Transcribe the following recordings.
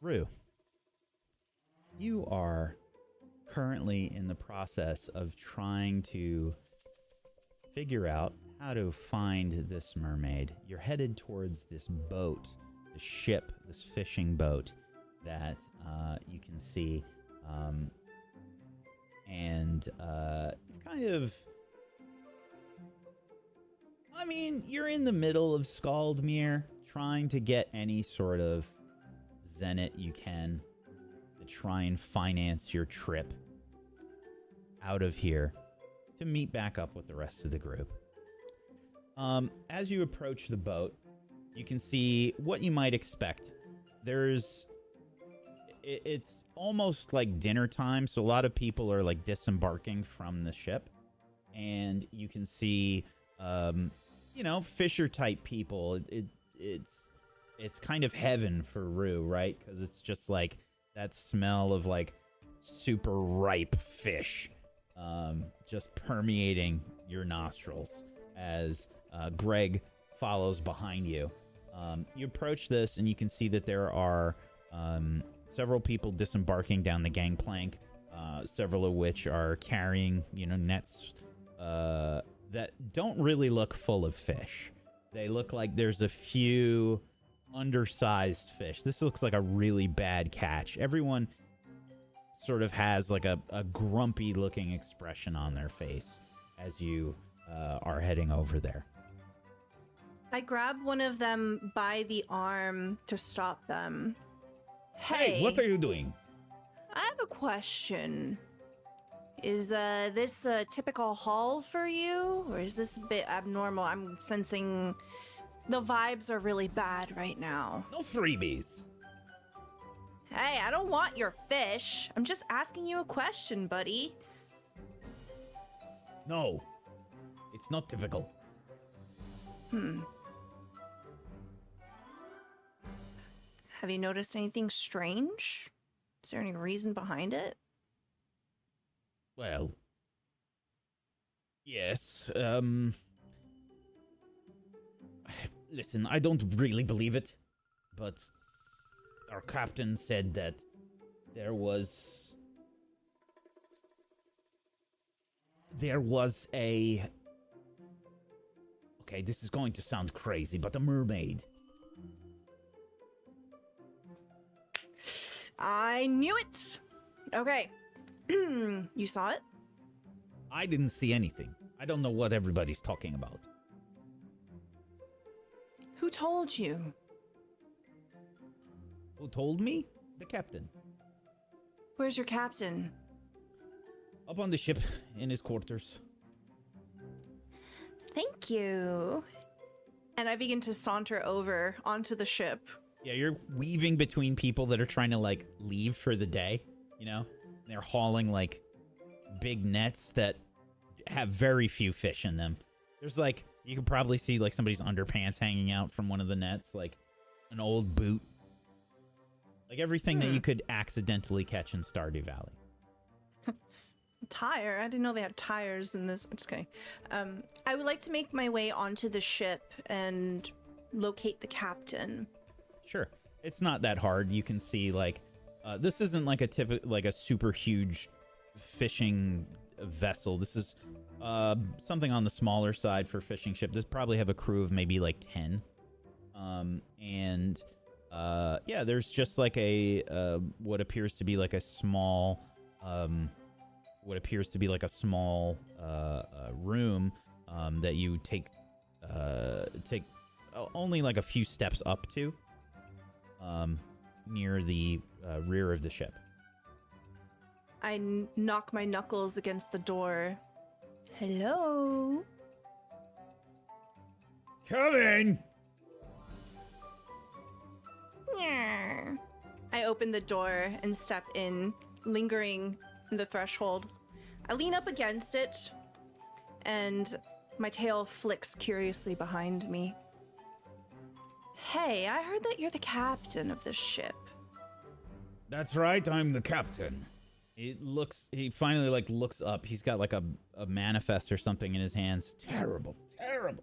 Rue, you are currently in the process of trying to figure out how to find this mermaid. You're headed towards this boat, this ship, this fishing boat that you can see. And you've kind of... I mean, you're in the middle of Skaldmere, trying to get any sort of zenith you can to try and finance your trip out of here to meet back up with the rest of the group. As you approach the boat, you can see what you might expect. It's almost like dinner time, so a lot of people are like disembarking from the ship, and you can see, fisher type people. It's kind of heaven for Rue, right? Because it's just like that smell of like super ripe fish, just permeating your nostrils as Greg follows behind you. You approach this, and you can see that there are several people disembarking down the gangplank, several of which are carrying, nets that don't really look full of fish. They look like there's a few undersized fish. This looks like a really bad catch. Everyone sort of has like a grumpy looking expression on their face as you are heading over there. I grab one of them by the arm to stop them. Hey, what are you doing? I have a question. Is this a typical haul for you, or is this a bit abnormal? I'm sensing the vibes are really bad right now. No freebies. Hey, I don't want your fish. I'm just asking you a question, buddy. No, it's not typical. Have you noticed anything strange? Is there any reason behind it? Well, yes. Listen, I don't really believe it, but our captain said that there was a... Okay, this is going to sound crazy, but a mermaid. I knew it! Okay. You saw it? I didn't see anything. I don't know what everybody's talking about. Who told you? Who told me? The captain. Where's your captain? Up on the ship, in his quarters. Thank you. And I begin to saunter over onto the ship. Yeah, you're weaving between people that are trying to, like, leave for the day, They're hauling, like, big nets that have very few fish in them. There's, like, you could probably see, like, somebody's underpants hanging out from one of the nets, like, an old boot. Like, everything that you could accidentally catch in Stardew Valley. Tire? I didn't know they had tires in this. I'm just kidding. I would like to make my way onto the ship and locate the captain. Sure. It's not that hard. You can see, like, this isn't like a super huge fishing vessel. This is something on the smaller side for fishing ship. This probably have a crew of maybe like 10. Yeah, there's just like what appears to be like a small room that you take only like a few steps up to. Near the rear of the ship. I knock my knuckles against the door. Hello? Come in! I open the door and step in, lingering in the threshold. I lean up against it, and my tail flicks curiously behind me. Hey, I heard that you're the captain of this ship. That's right, I'm the captain. He finally like looks up. He's got like a manifest or something in his hands. Terrible. What are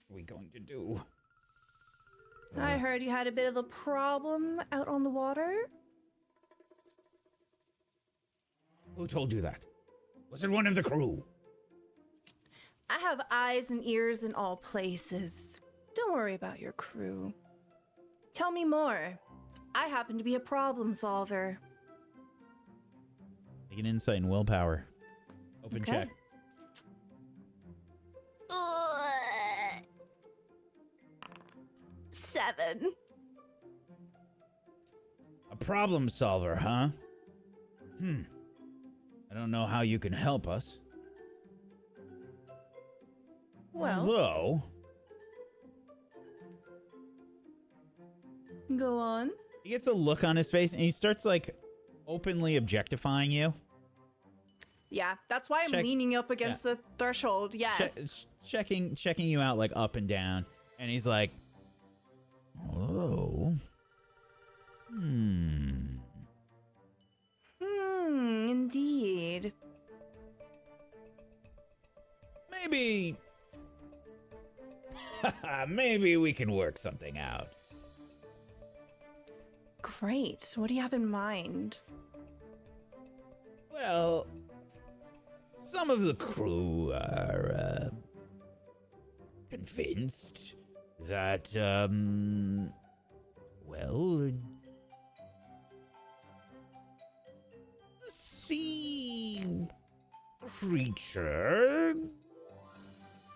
we going to do? I heard you had a bit of a problem out on the water. Who told you that? Was it one of the crew? I have eyes and ears in all places. Don't worry about your crew. Tell me more. I happen to be a problem solver. Make an insight and willpower. Open check. 7. A problem solver, huh? I don't know how you can help us. Well, Although, go on. he gets a look on his face and he starts like openly objectifying you. Yeah, that's why I'm Check- leaning up against the threshold. Yes. Checking you out like up and down, and he's like, "Oh, Indeed. maybe, maybe we can work something out." Great. What do you have in mind? Well, some of the crew are convinced that, well, the sea creature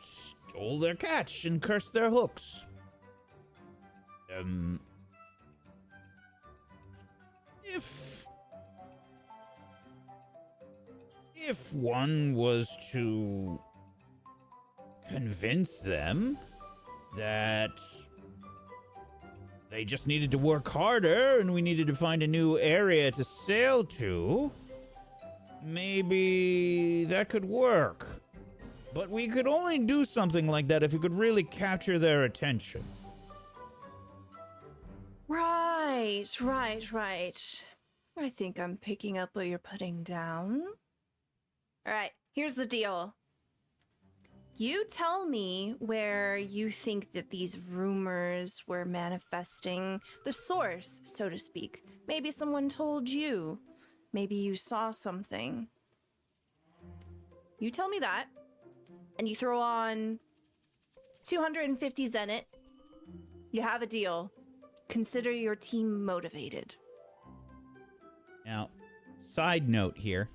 stole their catch and cursed their hooks. If one was to convince them that they just needed to work harder and we needed to find a new area to sail to, maybe that could work. But we could only do something like that if we could really capture their attention. Right. I think I'm picking up what you're putting down. All right, here's the deal. You tell me where you think that these rumors were manifesting, the source, so to speak. Maybe someone told you. Maybe you saw something. You tell me that, and you throw on 250 Zenit. You have a deal. Consider your team motivated. Now, side note here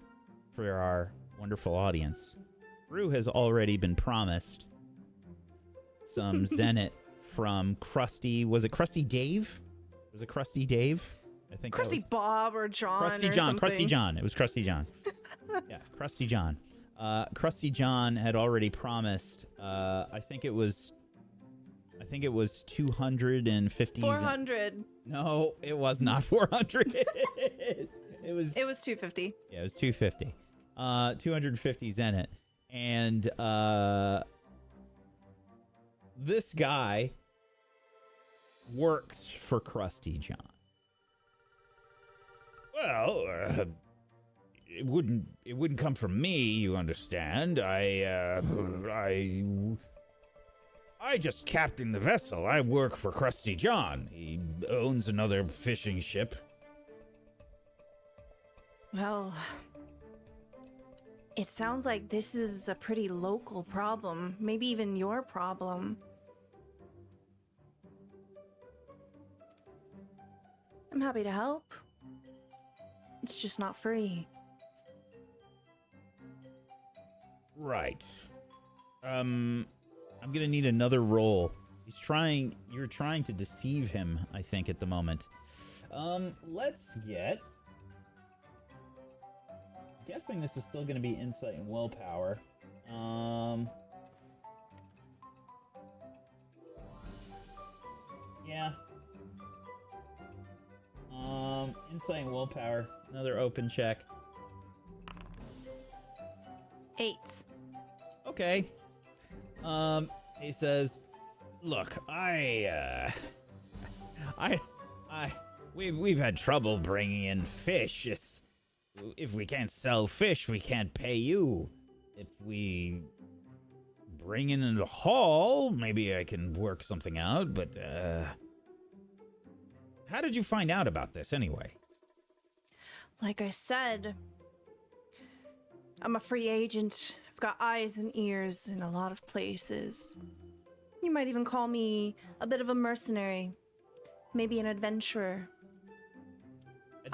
for our wonderful audience. Rue has already been promised some Zenit from Krusty. Was it Krusty Dave? Was it Krusty Dave? I think Krusty Bob or John Krusty or John. something. Krusty John. It was Krusty John. Yeah, Krusty John. Krusty John had already promised. I think it was 250. 400. No, it was not 400. It was 250. Yeah, it was 250. 250 Zenit. And this guy works for Krusty John. Well, it wouldn't come from me, you understand. I just captain the vessel. I work for Krusty John. He owns another fishing ship. Well, it sounds like this is a pretty local problem. Maybe even your problem. I'm happy to help. It's just not free. Right. I'm gonna need another roll. You're trying to deceive him, I think, at the moment. Let's get... Guessing this is still gonna be insight and willpower. Yeah. Insight and willpower. Another open check. 8. Okay. He says, "Look, we've had trouble bringing in fish. If we can't sell fish, we can't pay you. If we bring in a haul, maybe I can work something out, but How did you find out about this anyway? Like I said, I'm a free agent. I've got eyes and ears in a lot of places. You might even call me a bit of a mercenary. Maybe an adventurer.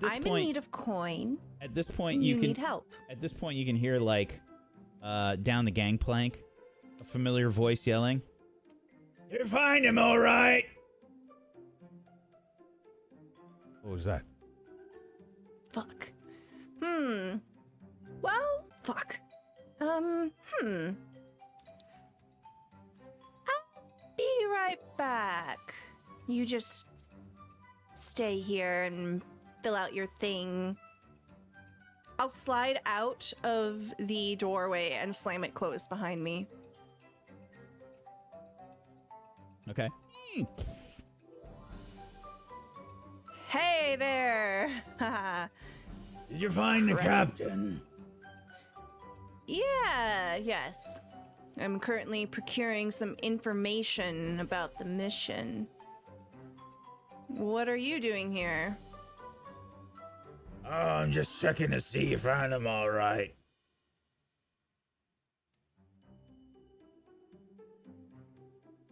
I'm in need of coin. At this point, you need help. At this point, you can hear, like, down the gangplank, a familiar voice yelling, "You find him, all right!" What was that? Fuck. Well, fuck. I'll be right back. You just stay here and fill out your thing. I'll slide out of the doorway and slam it closed behind me. Okay. Hey there! Did you find the captain? Yes. I'm currently procuring some information about the mission. What are you doing here? Oh, I'm just checking to see you found him all right.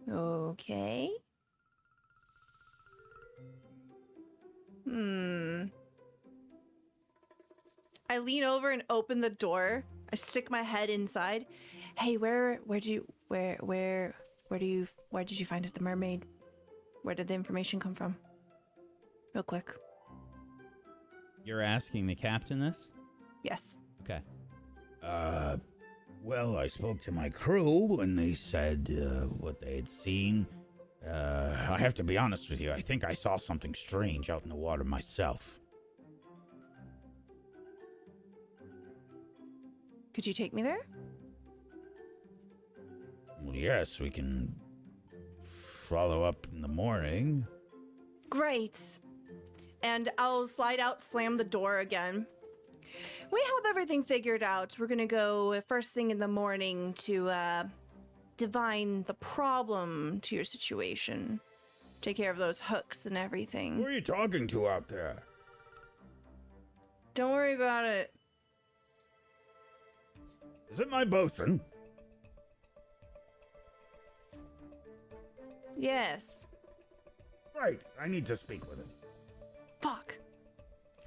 Okay. I lean over and open the door. I stick my head inside. Hey, where did you find it, the mermaid? Where did the information come from? Real quick. You're asking the captain this? Yes. Okay. Well, I spoke to my crew and they said what they had seen. I have to be honest with you, I think I saw something strange out in the water myself. Could you take me there? Well, yes, we can follow up in the morning. Great. And I'll slide out, slam the door again. We have everything figured out. We're gonna go first thing in the morning to divine the problem to your situation. Take care of those hooks and everything. Who are you talking to out there? Don't worry about it. Is it my bosun? Yes. Right, I need to speak with him. Fuck.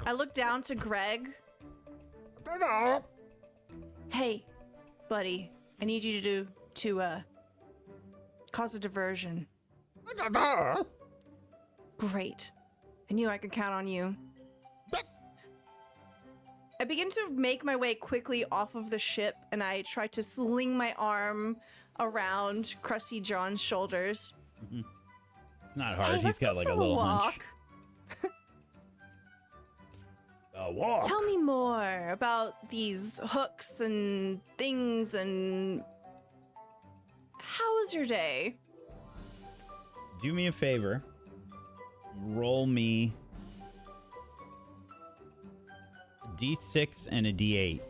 I look down to Greg. Hey, buddy, I need you to cause a diversion. Great. I knew I could count on you. I begin to make my way quickly off of the ship, and I try to sling my arm around Krusty John's shoulders. It's not hard. Hey, He's got like a little hunch. A walk? Tell me more about these hooks and things, and how was your day? Do me a favor. Roll me a D6 and a D8.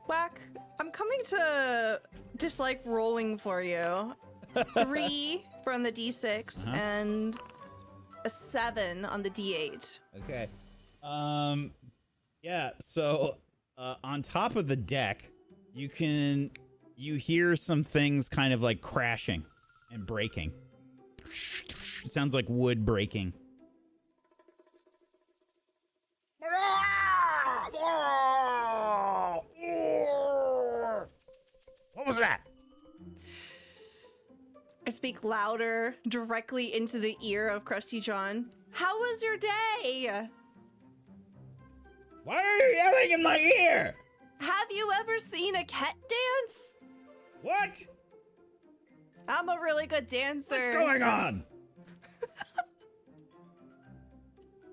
Whack, I'm coming to dislike rolling for you. 3 from the D6 and a 7 on the D8. Okay. Yeah, so on top of the deck, you hear some things kind of like crashing and breaking. It sounds like wood breaking. What was that? I speak louder, directly into the ear of Krusty John. How was your day? Why are you yelling in my ear? Have you ever seen a cat dance? What? I'm a really good dancer. What's going on?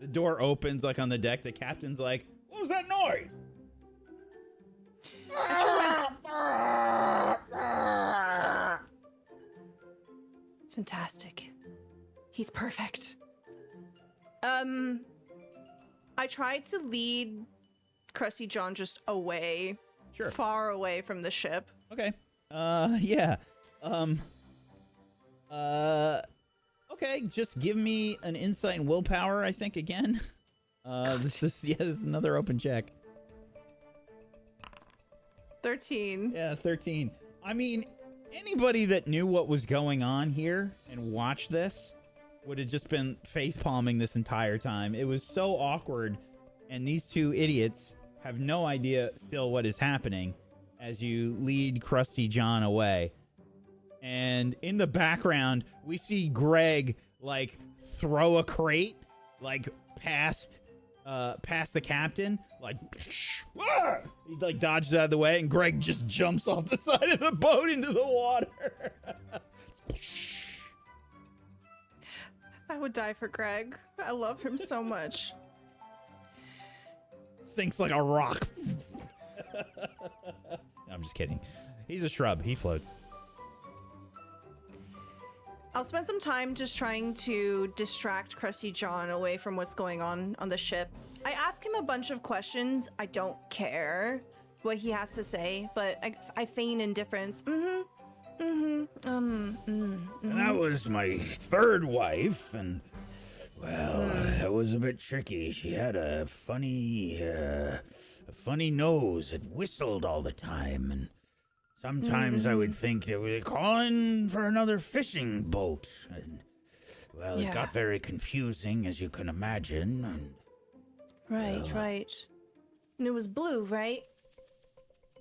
The door opens like on the deck. The captain's like, What was that noise? Fantastic. He's perfect. I tried to lead Krusty John just away. Sure. Far away from the ship. okay. Yeah. Okay, just give me an insight and willpower, I think, again. This is another open check. 13. Yeah, 13. I mean, anybody that knew what was going on here and watched this would have just been face-palming this entire time. It was so awkward, and these two idiots have no idea still what is happening as you lead Krusty John away. And in the background, we see Greg, like, throw a crate, like, past the captain, like, ah! He, like, dodges out of the way, and Greg just jumps off the side of the boat into the water. I would die for Greg. I love him so much. Sinks like a rock. I'm just kidding. He's a shrub. He floats. I'll spend some time just trying to distract Krusty John away from what's going on the ship. I ask him a bunch of questions. I don't care what he has to say, but I feign indifference. And that was my third wife, and, well, that was a bit tricky. She had a funny nose. It whistled all the time, and sometimes I would think they were calling for another fishing boat. And, well, it got very confusing, as you can imagine. And, Right. And it was blue, right?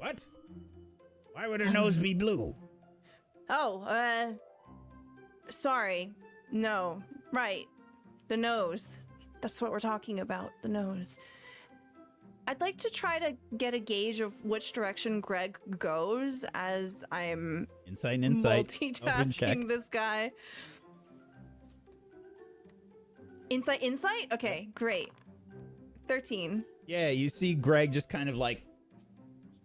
what? Why would her nose be blue? Oh, sorry. No. Right. The nose. That's what we're talking about. The nose. I'd like to try to get a gauge of which direction Greg goes as I'm Insight. Open check. multitasking this guy. Insight? Okay, great. 13. Yeah, you see Greg just kind of like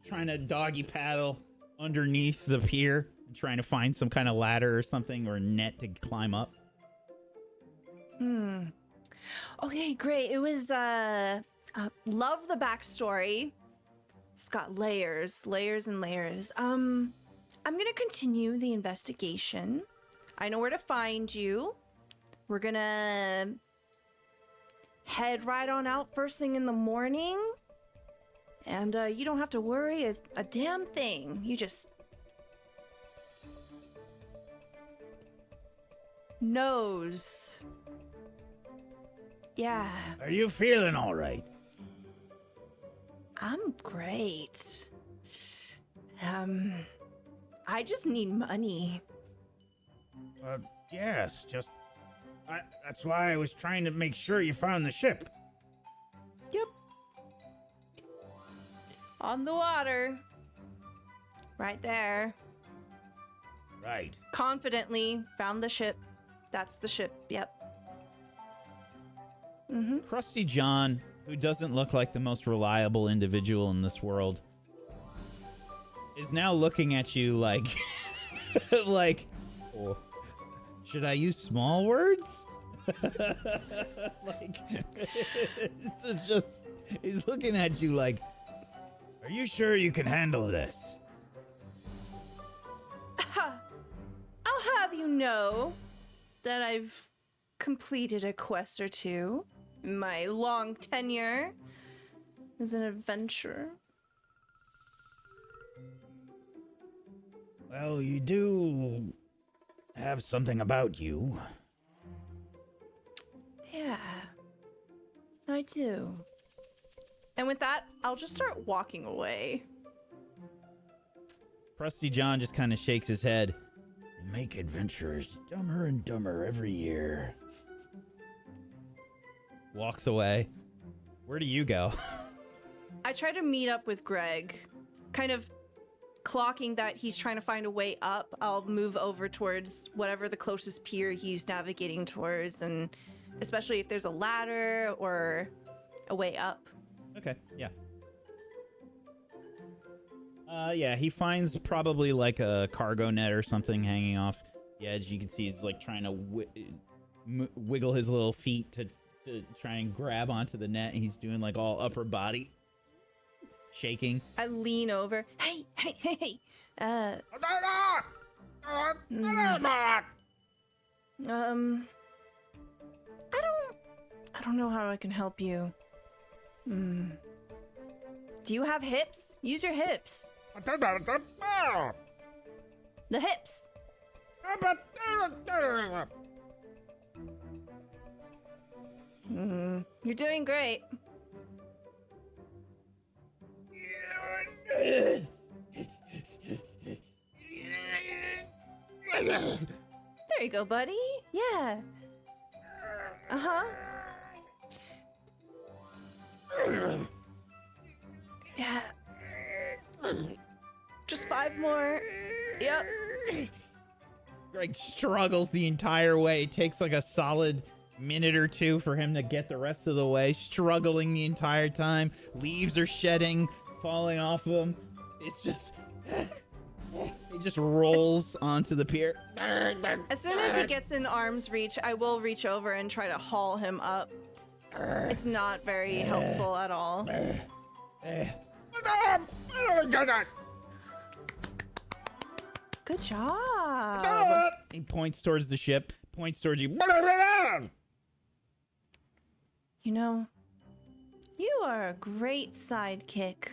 trying to doggy paddle underneath the pier, trying to find some kind of ladder or something or net to climb up. Okay, great. It was, love the backstory. It's got layers and layers. I'm gonna continue the investigation. I know where to find you. We're gonna head right on out first thing in the morning. And, you don't have to worry a damn thing. You just... nose. Yeah. Are you feeling all right? I'm great. I just need money. Yes, that's why I was trying to make sure you found the ship. Yep. On the water. Right there. Right. Confidently found the ship. That's the ship. Yep. Krusty John, who doesn't look like the most reliable individual in this world, is now looking at you like, like, oh, should I use small words? Like, it's just, he's looking at you like, Are you sure you can handle this? I'll have you know that I've completed a quest or two in my long tenure as an adventurer. Well, you do have something about you. Yeah, I do. And with that, I'll just start walking away. Krusty John just kind of shakes his head. You make adventurers dumber and dumber every year. Walks away. Where do you go? I try to meet up with Greg, kind of clocking that he's trying to find a way up. I'll move over towards whatever the closest pier he's navigating towards, and especially if there's a ladder or a way up. Okay, yeah. Yeah, he finds probably like a cargo net or something hanging off the edge. You can see he's like trying to wiggle his little feet to try and grab onto the net. He's doing like all upper body shaking. I lean over. Hey. I don't know how I can help you. Do you have hips? Use your hips. The hips. You're doing great. There you go, buddy. Yeah. Uh-huh. Yeah. Just 5 more. Yep. Greg struggles the entire way. It takes like a solid minute or two for him to get the rest of the way, struggling the entire time. Leaves are shedding, falling off of him. It's just... He just rolls onto the pier. As soon as he gets in arm's reach, I will reach over and try to haul him up. It's not very helpful at all. Good job. He points towards the ship, points towards you. You know, you are a great sidekick.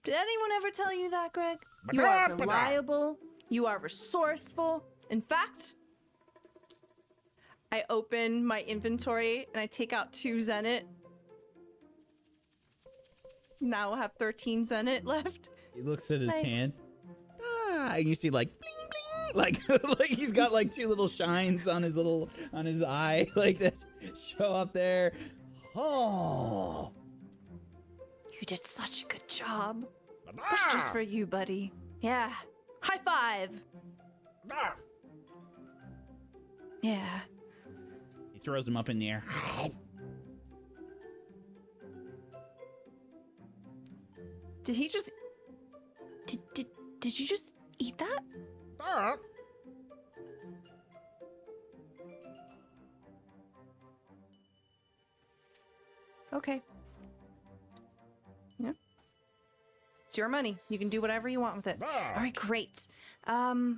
Did anyone ever tell you that, Greg? You are reliable. You are resourceful. In fact, I open my inventory and I take out 2 Zenit. Now I have 13 Zenit left. He looks at his hand. And you see like bling bling, like he's got like 2 little shines on his eye, like that show up there. Oh, you did such a good job. That's just for you, buddy. Yeah. High five. Yeah. He throws him up in the air. Did he just... Did you just eat that? Okay. Yeah. It's your money. You can do whatever you want with it. All right, great. So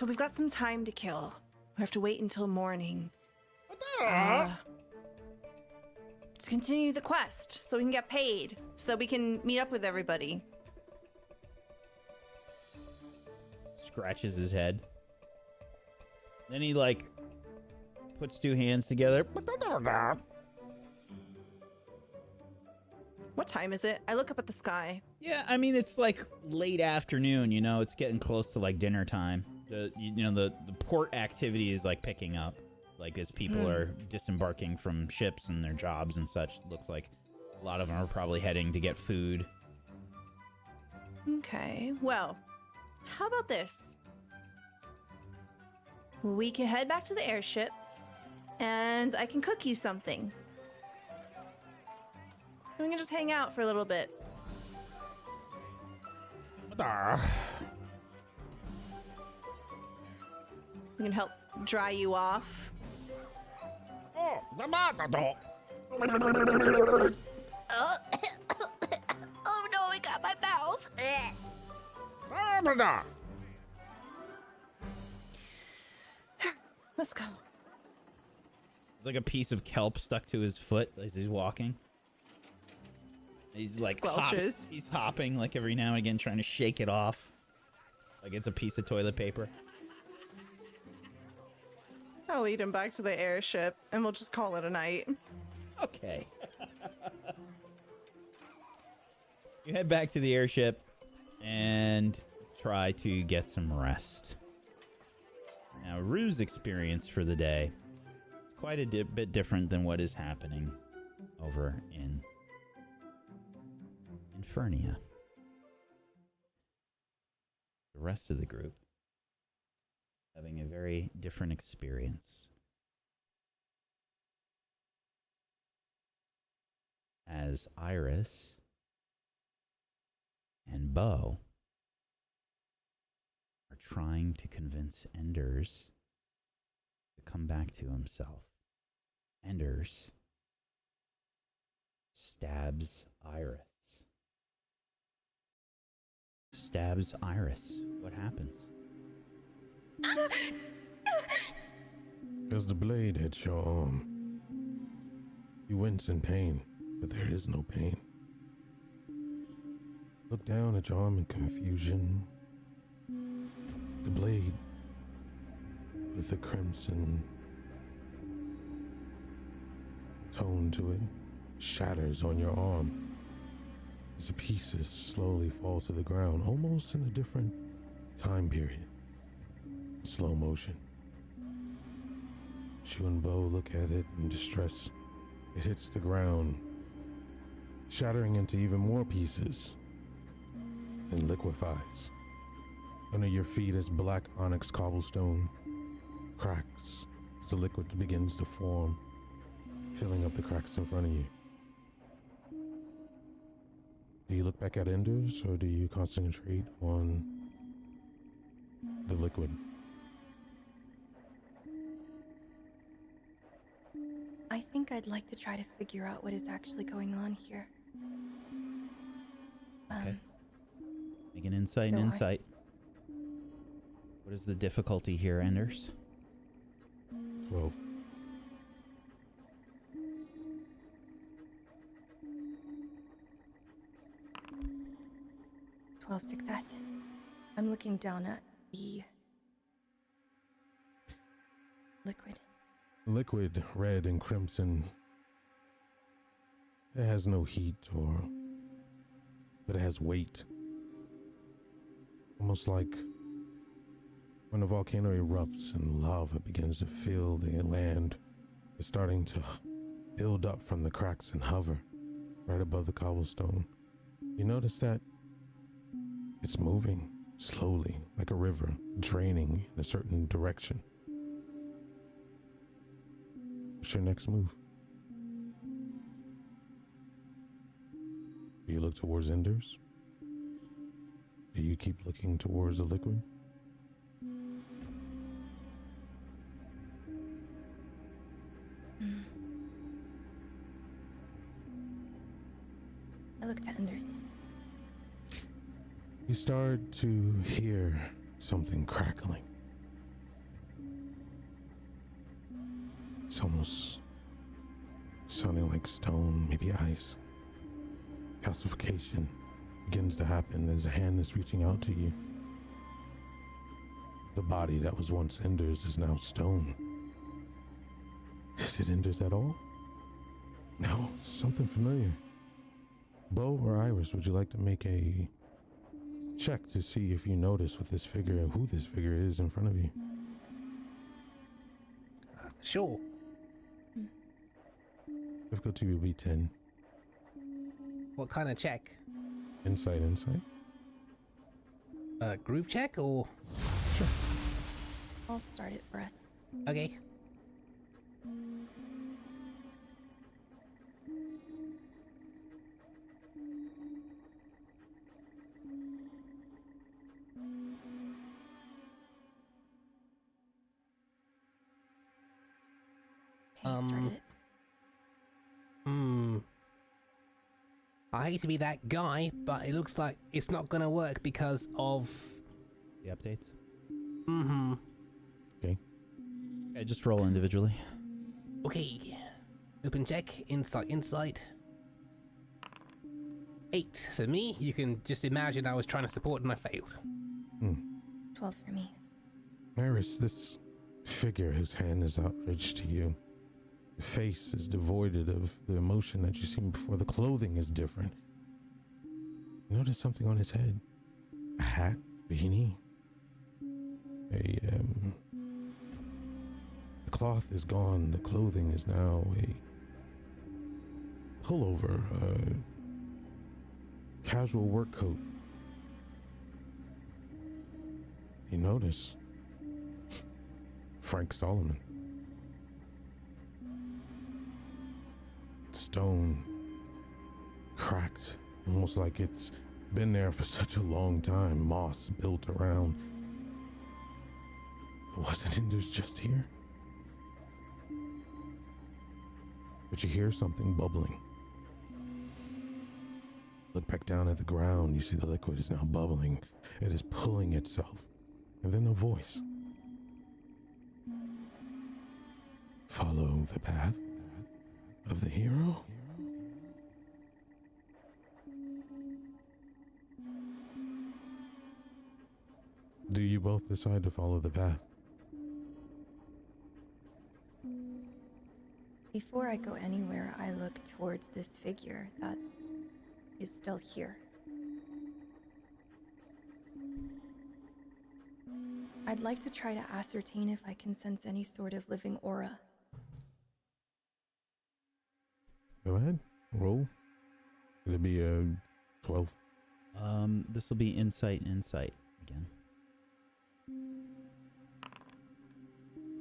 we've got some time to kill. We have to wait until morning. Let's continue the quest so we can get paid, so that we can meet up with everybody. Scratches his head. Then he like puts 2 hands together. What time is it? I look up at the sky. Yeah, I mean it's like late afternoon, you know, it's getting close to like dinner time. The port activity is like picking up, like as people are disembarking from ships and their jobs and such. Looks like a lot of them are probably heading to get food. Okay, well, how about this? We can head back to the airship, and I can cook you something. And we can just hang out for a little bit. We can help dry you off. Oh, oh no, I got my mouth. Let's go. It's like a piece of kelp stuck to his foot as he's walking. He's like squelches. He's hopping like every now and again, trying to shake it off, like it's a piece of toilet paper. I'll lead him back to the airship, and we'll just call it a night. Okay. You head back to the airship and try to get some rest. Now, Rue's experience for the day is quite a bit different than what is happening over in Infernia. The rest of the group having a very different experience. As Iris and Bo are trying to convince Enders to come back to himself. Enders stabs Iris. Stabs Iris. What happens? As the blade hits your arm, You wince in pain, but there is no pain. Look down at your arm in confusion. The blade with the crimson tone to it shatters on your arm as the pieces slowly fall to the ground, almost in a different time period. Slow motion. Shu and Bo look at it in distress. It hits the ground, shattering into even more pieces, and liquefies. Under your feet is black onyx cobblestone, cracks as the liquid begins to form, filling up the cracks in front of you. Do you look back at Enders, or do you concentrate on the liquid? I think I'd like to try to figure out what is actually going on here. Okay. Make an insight so and insight. What is the difficulty here, Enders? 12. Success. I'm looking down at the liquid. Liquid, red and crimson. It has no heat but it has weight. Almost like when a volcano erupts and lava begins to fill the land. It's starting to build up from the cracks and hover right above the cobblestone. You notice that it's moving slowly, like a river, draining in a certain direction. What's your next move? Do you look towards Enders? Do you keep looking towards the liquid? I look to Enders. You start to hear something crackling. It's almost sounding like stone, maybe ice. Calcification begins to happen as a hand is reaching out to you. The body that was once Enders is now stone. Is it Enders at all? No, it's something familiar. Bo or Iris, would you like to make a check to see if you notice what this figure and who this figure is in front of you? Sure. Difficulty will be 10. What kind of check? Insight. Groove check or? Sure. I'll start it for us. Okay. Okay, started it. I hate to be that guy, but it looks like it's not gonna work because of... The updates? Okay. Okay, just roll individually. Okay. Open check. Insight. 8 for me. You can just imagine I was trying to support and I failed. 12 for me. Maris, this figure whose hand is outstretched to you. The face is devoided of the emotion that you've seen before. The clothing is different. You notice something on his head. A hat, beanie. The cloth is gone. The clothing is now a pullover, a casual work coat. You notice Frank Solomon. Stone, cracked, almost like it's been there for such a long time. Moss built around. Wasn't Enders just here? But you hear something bubbling. Look back down at the ground. You see the liquid is now bubbling. It is pulling itself. And then a voice. Follow the path. of the hero? Do you both decide to follow the path? Before I go anywhere, I look towards this figure that is still here. I'd like to try to ascertain if I can sense any sort of living aura. Go ahead. Roll. It'll be a 12. This will be insight again.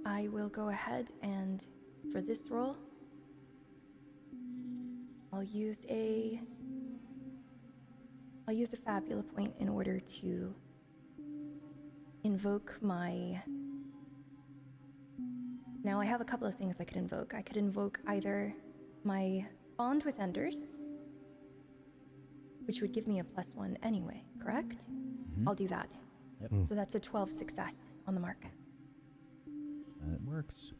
I will go ahead and, for this roll, I'll use a Fabula point in order to invoke my... Now I have a couple of things I could invoke. I could invoke either my Bond with Enders, which would give me a +1 anyway, correct? Mm-hmm. I'll do that. Yep. So that's a 12 success on the mark. It works.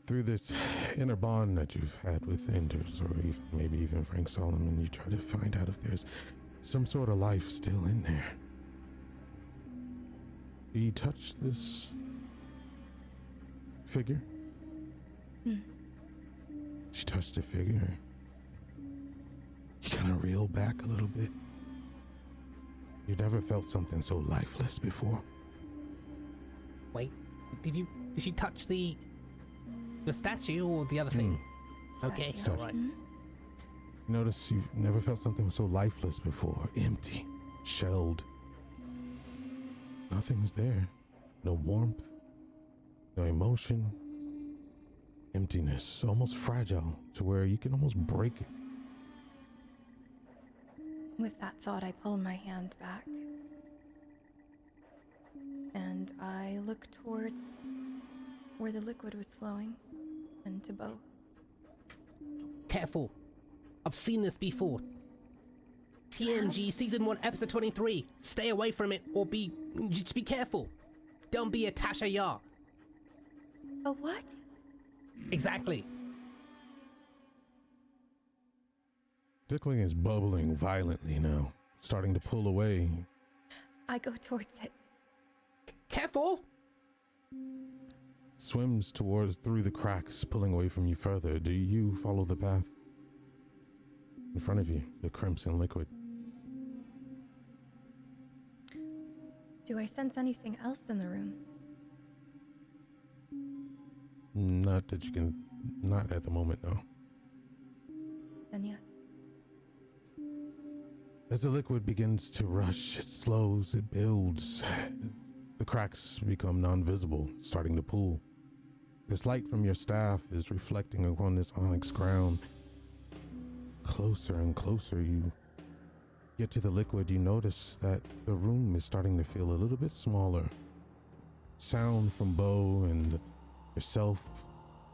Through this inner bond that you've had with Enders, or even, maybe even Frank Solomon, you try to find out if there's some sort of life still in there. Do you touch this figure? She touched the figure. You kind of reel back a little bit. You've never felt something so lifeless before. Wait, did she touch the statue or the other thing? Okay, Statue. all right. You notice you've never felt something so lifeless before. Empty, shelled. Nothing's there. No warmth, no emotion. Emptiness, almost fragile to where you can almost break it. With that thought, I pull my hand back. And I look towards where the liquid was flowing, and to Bo. Careful. I've seen this before. TNG Season 1, Episode 23. Stay away from it, or just be careful. Don't be a Tasha Yar. A what? Exactly. Dickling is bubbling violently now, starting to pull away. I go towards it. Careful! Swims through the cracks, pulling away from you further. Do you follow the path? In front of you, the crimson liquid. Do I sense anything else in the room? Not at the moment, no. Then yes. As the liquid begins to rush, it slows, it builds. The cracks become non-visible, starting to pool. This light from your staff is reflecting upon this onyx ground. Closer and closer you get to the liquid, you notice that the room is starting to feel a little bit smaller. Sound from Bo and yourself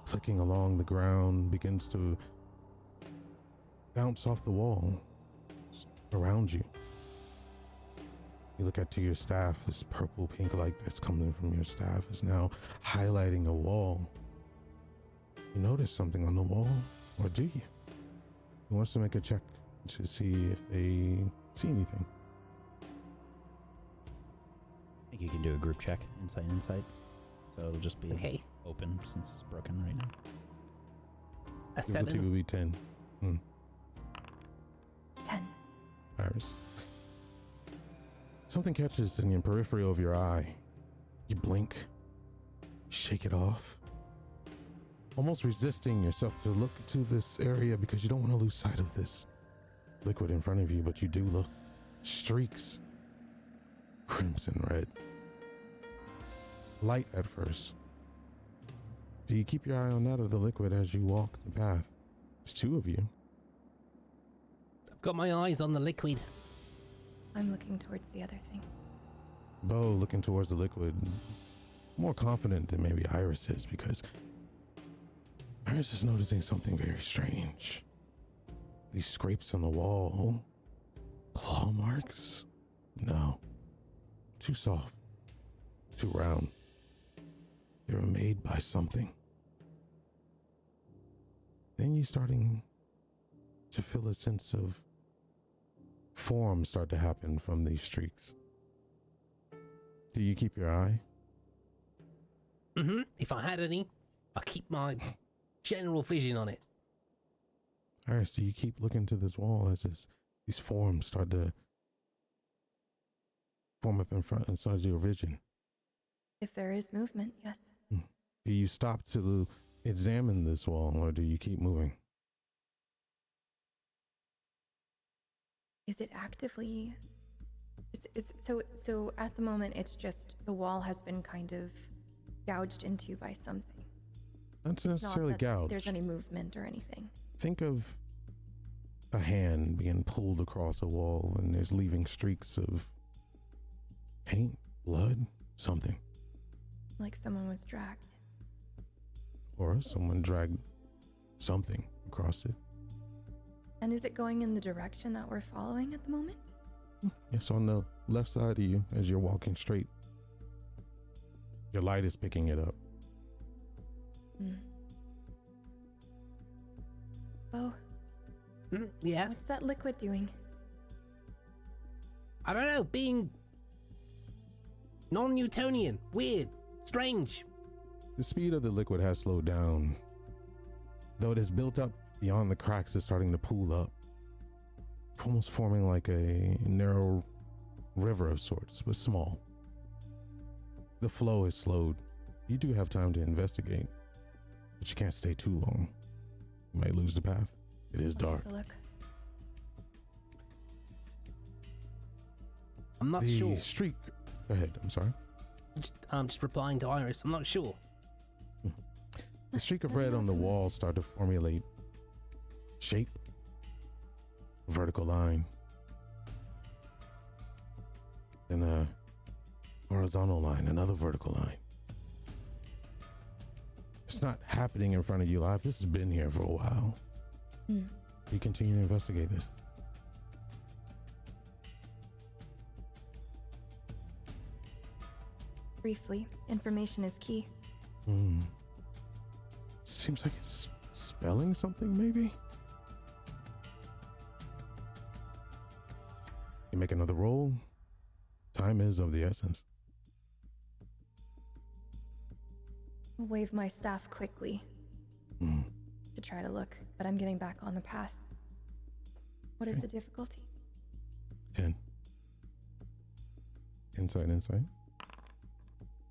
clicking along the ground begins to bounce off the wall around you. You look to your staff, this purple pink light that's coming from your staff is now highlighting a wall. You notice something on the wall, or do you? He wants to make a check to see if they see anything. I think you can do a group check, insight. So it'll just be open since it's broken right now. A Difficulty 7. would be 10. 10. Iris. Something catches in the periphery of your eye. You blink, shake it off, almost resisting yourself to look to this area because you don't want to lose sight of this liquid in front of you, but you do look. Streaks, crimson red. Light at first. Do you keep your eye on that or the liquid as you walk the path? There's two of you. I've got my eyes on the liquid. I'm looking towards the other thing. Bo looking towards the liquid, more confident than maybe Iris is, because Iris is noticing something very strange. These scrapes on the wall, claw marks? No. Too soft, too round. They were made by something. then you're starting to feel a sense of form start to happen from these streaks. Do you keep your eye? Mm-hmm. If I had any, I keep my general vision on it. Iris, do you keep looking to this wall as these forms start to form up in front inside your vision? If there is movement, yes. Do you stop to examine this wall, or do you keep moving? Is it actively? So at the moment, it's just the wall has been kind of gouged into by something. Not It's not necessarily that gouged. There's any movement or anything. Think of a hand being pulled across a wall, and there's leaving streaks of paint, blood, something. Like someone was dragged. Or someone dragged something across it. And is it going in the direction that we're following at the moment? Yes, on the left side of you as you're walking straight. Your light is picking it up. Oh, Yeah. what's that liquid doing? I don't know, being non-Newtonian, weird, strange. The speed of the liquid has slowed down. Though it is built up beyond the cracks, it's starting to pool up. Almost forming like a narrow river of sorts, but small. The flow is slowed. You do have time to investigate, but you can't stay too long. You might lose the path. It is dark. Take a look. I'm not The sure. streak. Go ahead. I'm sorry. I'm just replying to Iris. I'm not sure. The streak of red on the wall started to formulate shape, vertical line, then a horizontal line, another vertical line. It's not happening in front of you live. This has been here for a while. You continue to investigate this. Briefly, information is key. Seems like it's spelling something, maybe? You make another roll. Time is of the essence. I'll wave my staff quickly to try to look, but I'm getting back on the path. What is the difficulty? 10. Insight.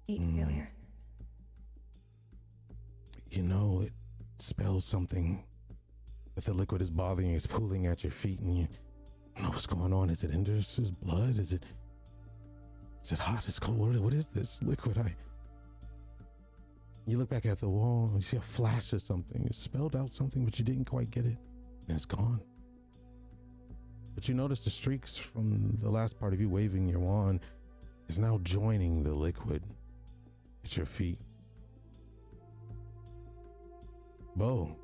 8 failure. You know, it spells something. If the liquid is bothering you, it's pulling at your feet, and you don't know what's going on. Is it Ender's blood? Is it hot? Is it cold? What is this liquid? You look back at the wall and you see a flash of something. It spelled out something, but you didn't quite get it, and it's gone. But you notice the streaks from the last part of you waving your wand is now joining the liquid at your feet. Bo,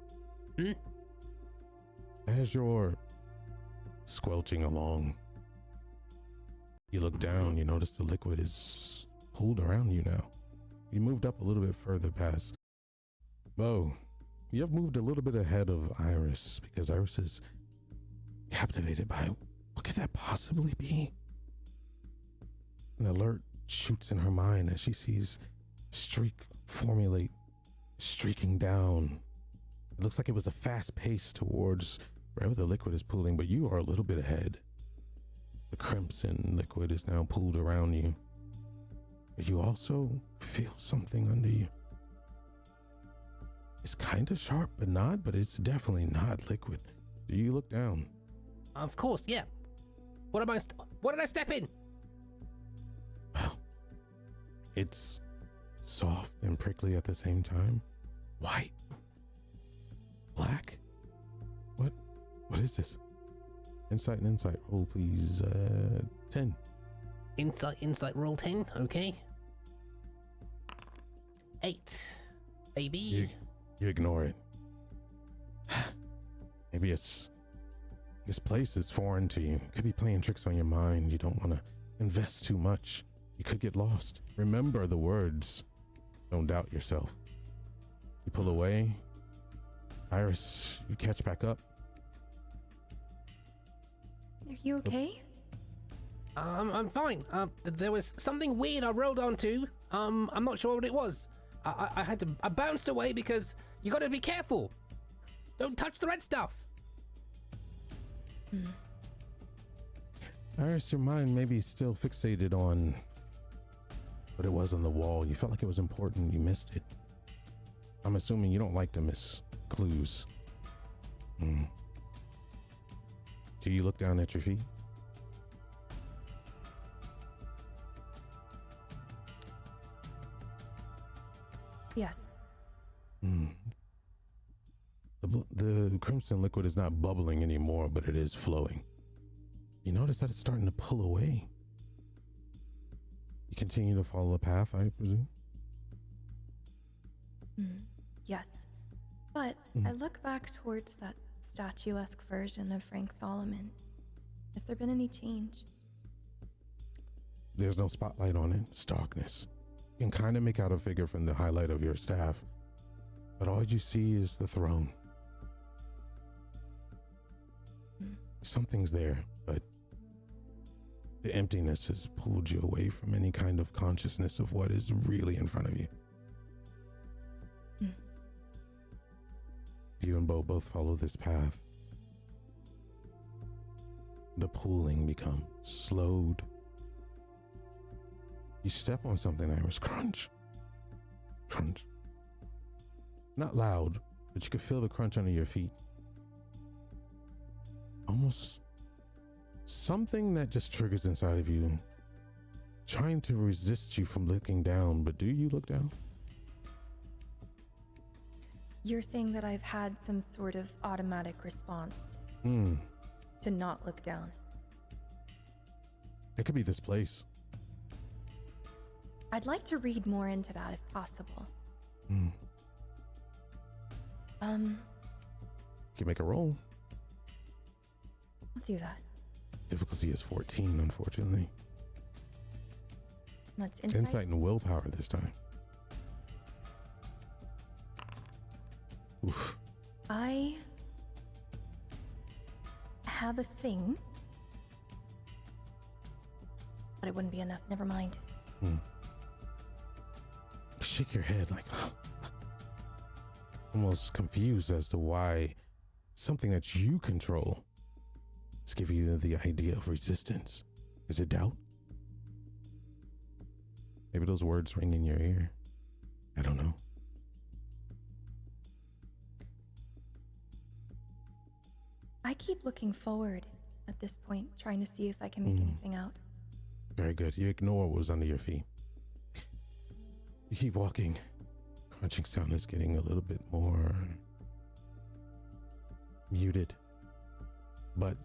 as you're squelching along, you look down, you notice the liquid is pulled around you now. You moved up a little bit further past. Bo, you have moved a little bit ahead of Iris because Iris is captivated by what could that possibly be? An alert shoots in her mind as she sees streak formulate, streaking down. It looks like it was a fast pace towards wherever the liquid is pooling, but you are a little bit ahead. The crimson liquid is now pooled around you. But you also feel something under you. It's kind of sharp, but it's definitely not liquid. Do you look down? Of course, yeah. What did I step in? Well, it's soft and prickly at the same time. White. Black? What is this? Insight. Roll, please. 10. Insight roll 10, okay. 8. AB. You ignore it. Maybe this place is foreign to you. It could be playing tricks on your mind. You don't want to invest too much. You could get lost. Remember the words. Don't doubt yourself. You pull away. Iris, you catch back up. Are you okay? I'm fine. There was something weird I rolled onto. I'm not sure what it was. I bounced away because you gotta be careful. Don't touch the red stuff. Iris, your mind may be still fixated on what it was on the wall. You felt like it was important. You missed it. I'm assuming you don't like to miss clues. Do you look down at your feet? Yes. The crimson liquid is not bubbling anymore, but it is flowing. You notice that it's starting to pull away. You continue to follow the path, I presume? Yes. But I look back towards that statuesque version of Frank Solomon. Has there been any change? There's no spotlight on it. It's darkness. You can kind of make out a figure from the highlight of your staff, but all you see is the throne. Something's there, but the emptiness has pulled you away from any kind of consciousness of what is really in front of you. You and Bo both follow this path. The pooling becomes slowed. You step on something, Iris. Crunch. Crunch. Not loud, but you could feel the crunch under your feet. Almost something that just triggers inside of you, trying to resist you from looking down. But do you look down? You're saying that I've had some sort of automatic response to not look down. It could be this place. I'd like to read more into that if possible. You can make a roll. I'll do that. Difficulty is 14, unfortunately. That's insight. Insight and willpower this time. Oof. I have a thing, but it wouldn't be enough. Never mind. Shake your head like almost confused as to why something that you control is giving you the idea of resistance. Is it doubt? Maybe those words ring in your ear. I don't know. I keep looking forward at this point, trying to see if I can make anything out. Very good. You ignore what was under your feet. You keep walking. Crunching sound is getting a little bit more muted. But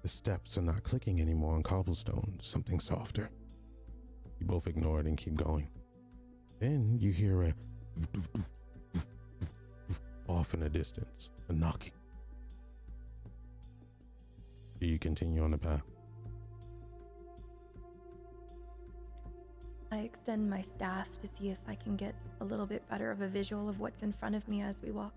the steps are not clicking anymore on cobblestone. Something softer. You both ignore it and keep going. Then you hear a off in the distance, a knocking. Do you continue on the path? I extend my staff to see if I can get a little bit better of a visual of what's in front of me as we walk.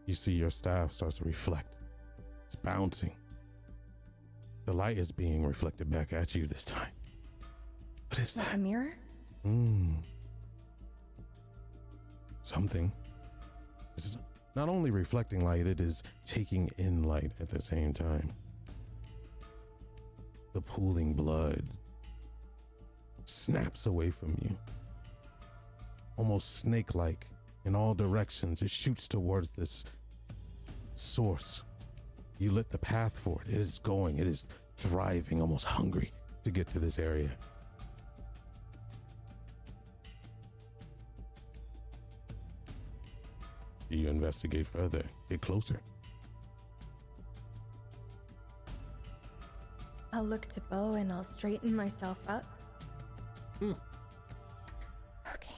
You see your staff starts to reflect. It's bouncing. The light is being reflected back at you this time. What is Like that? a mirror? Something. It's not only reflecting light, it is taking in light at the same time. The pooling blood snaps away from you. Almost snake-like in all directions. It shoots towards this source. You lit the path for it. It is going. It is thriving, almost hungry to get to this area. You investigate further, get closer. I'll look to Bo and I'll straighten myself up. Okay.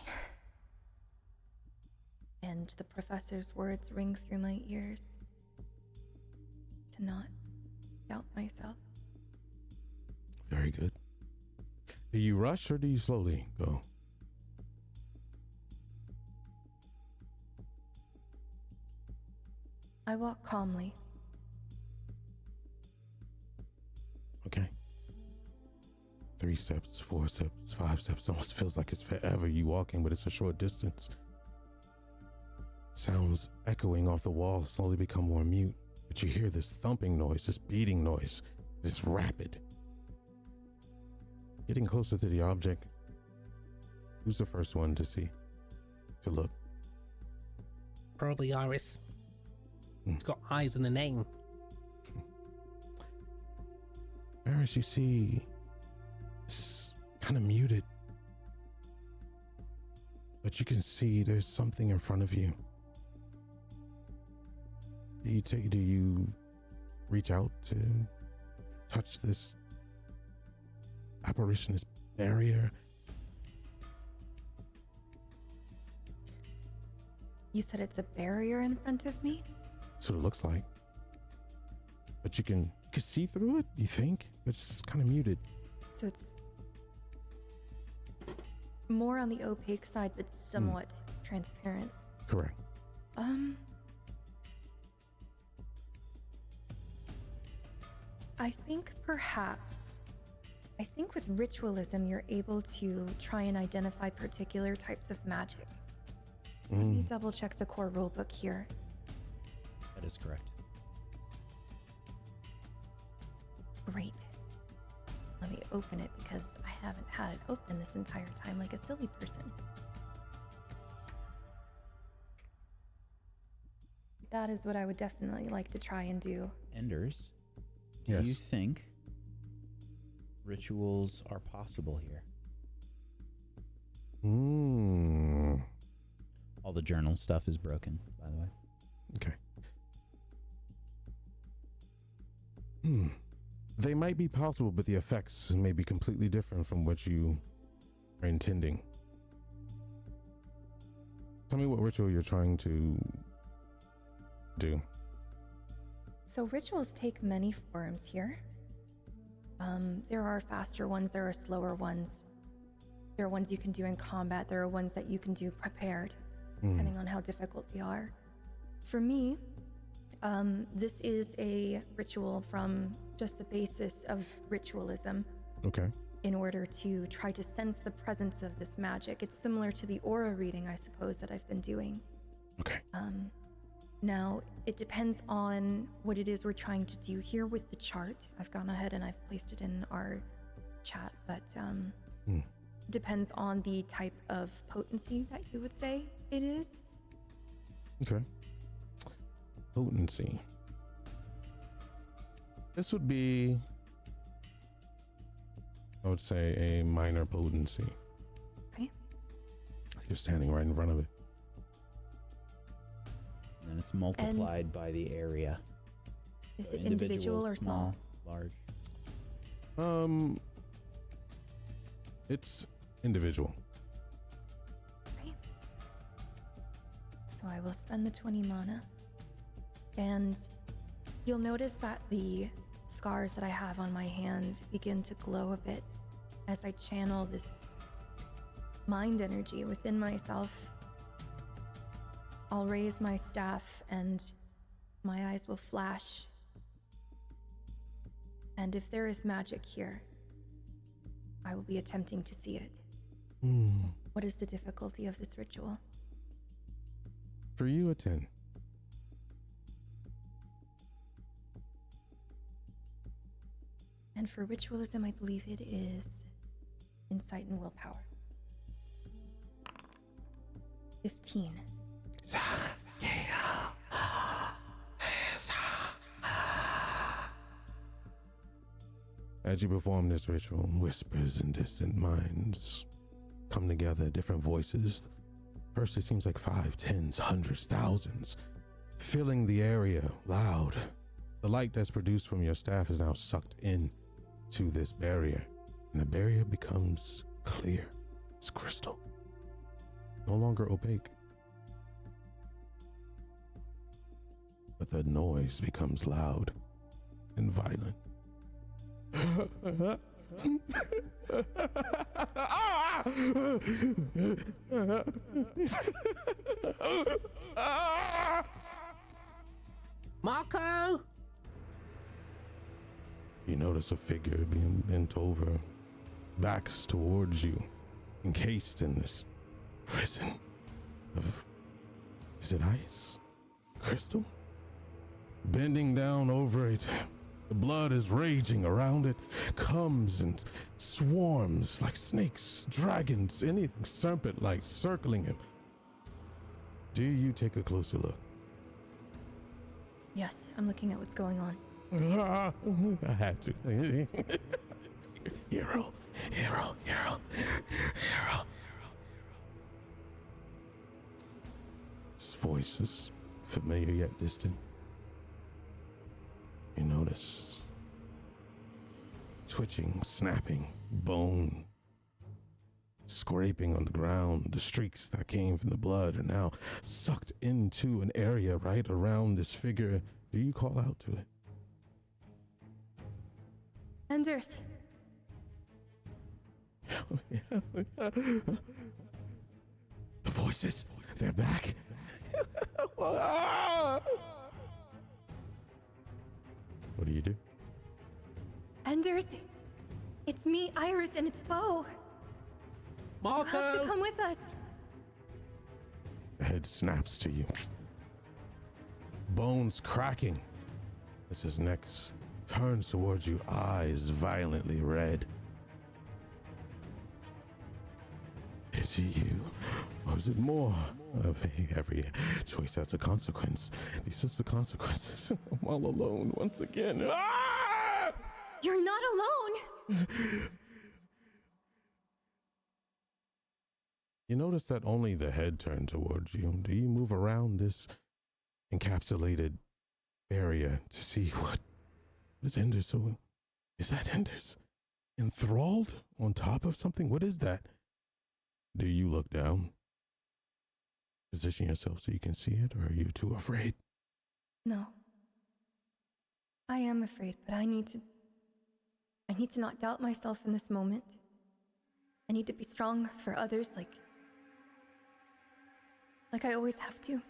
And the professor's words ring through my ears. To not doubt myself. Very good. Do you rush or do you slowly go? I walk calmly. Okay. 3 steps, 4 steps, 5 steps. Almost feels like it's forever you walking, but it's a short distance. Sounds echoing off the wall slowly become more mute, but you hear this thumping noise, this beating noise, this rapid. Getting closer to the object. Who's the first one to see? To look? Probably Iris. It's got eyes in the name. Iris, you see, it's kind of muted, but you can see there's something in front of you. Do you reach out to touch this apparition, this barrier? You said it's a barrier in front of me? That's what it looks like. But you can see through it, you think? It's kind of muted. So it's more on the opaque side, but somewhat transparent. Correct. I think with ritualism, you're able to try and identify particular types of magic. Let me double check the core rulebook here. That is correct. Great. Let me open it because I haven't had it open this entire time like a silly person. That is what I would definitely like to try and do. Enders, do Yes. you think rituals are possible here? All the journal stuff is broken, by the way. Okay. They might be possible, but the effects may be completely different from what you are intending. Tell me what ritual you're trying to do. So rituals take many forms here. There are faster ones, there are slower ones. There are ones you can do in combat, there are ones that you can do prepared, depending on how difficult they are. For me, this is a ritual from just the basis of ritualism. Okay. In order to try to sense the presence of this magic. It's similar to the aura reading, I suppose, that I've been doing. Okay. Now, it depends on what it is we're trying to do here with the chart. I've gone ahead and I've placed it in our chat, but depends on the type of potency that you would say it is. Okay. Potency. This would be, I would say, a minor potency. Okay. You're standing right in front of it. And then it's multiplied by the area. Is So it individual or small? Large. It's individual. Okay. So I will spend the 20 mana. And you'll notice that the scars that I have on my hand begin to glow a bit as I channel this mind energy within myself. I'll raise my staff and my eyes will flash. And if there is magic here, I will be attempting to see it. What is the difficulty of this ritual? For you, a 10. And for ritualism, I believe it is insight and willpower. 15. As you perform this ritual, whispers and distant minds come together, different voices. First, it seems like 5, 10s, hundreds, thousands, filling the area loud. The light that's produced from your staff is now sucked in to this barrier, and the barrier becomes clear. It's crystal, no longer opaque. But the noise becomes loud and violent. Marco! You notice a figure being bent over, backs towards you, encased in this prison of, is it ice? Crystal? Bending down over it, the blood is raging around it, comes and swarms like snakes, dragons, anything serpent-like circling him. Do you take a closer look? Yes, I'm looking at what's going on. I had to. Hero. His voice is familiar yet distant. You notice twitching, snapping, bone scraping on the ground. The streaks that came from the blood are now sucked into an area right around this figure. Do you call out to it? Anders, The voices, they're back. What do you do? Anders, it's me, Iris, and it's Bo. You have to Marco! come with us. The head snaps to you. Bones cracking as his neck turns towards you, eyes violently red. Is it you? Or is it more? Every choice has a consequence. These are the consequences. I'm all alone once again. Ah! You're not alone. You notice that only the head turned towards you. Do you move around this encapsulated area to see what is Enders? So, is that Enders enthralled on top of something? What is that? Do you look down? Position yourself so you can see it, or are you too afraid? No. I am afraid, but I need to not doubt myself in this moment. I need to be strong for others like I always have to.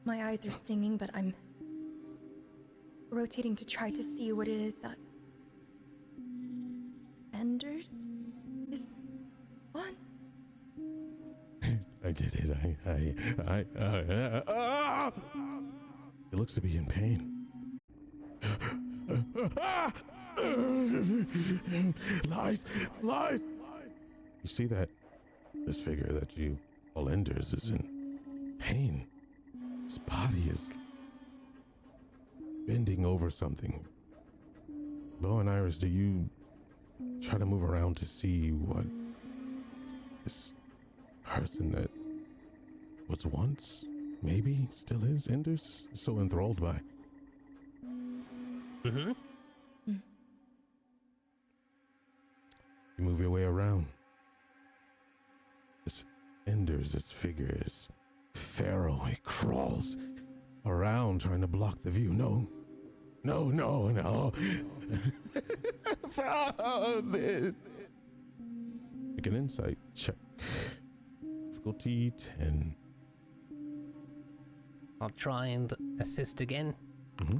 My eyes are stinging, but I'm rotating to try to see what it is that Enders is on. I did it. He looks to be in pain. Lies. You see that this figure that you call Enders is in pain. His body is bending over something. Bo and Iris, do you try to move around to see what this person that was once, maybe still is, Enders, is so enthralled by? Mm-hmm. You move your way around. This Enders, this figure is feral. He crawls around trying to block the view. No. Found it. Make an insight check. Difficulty 10. I'll try and assist again. Mm-hmm.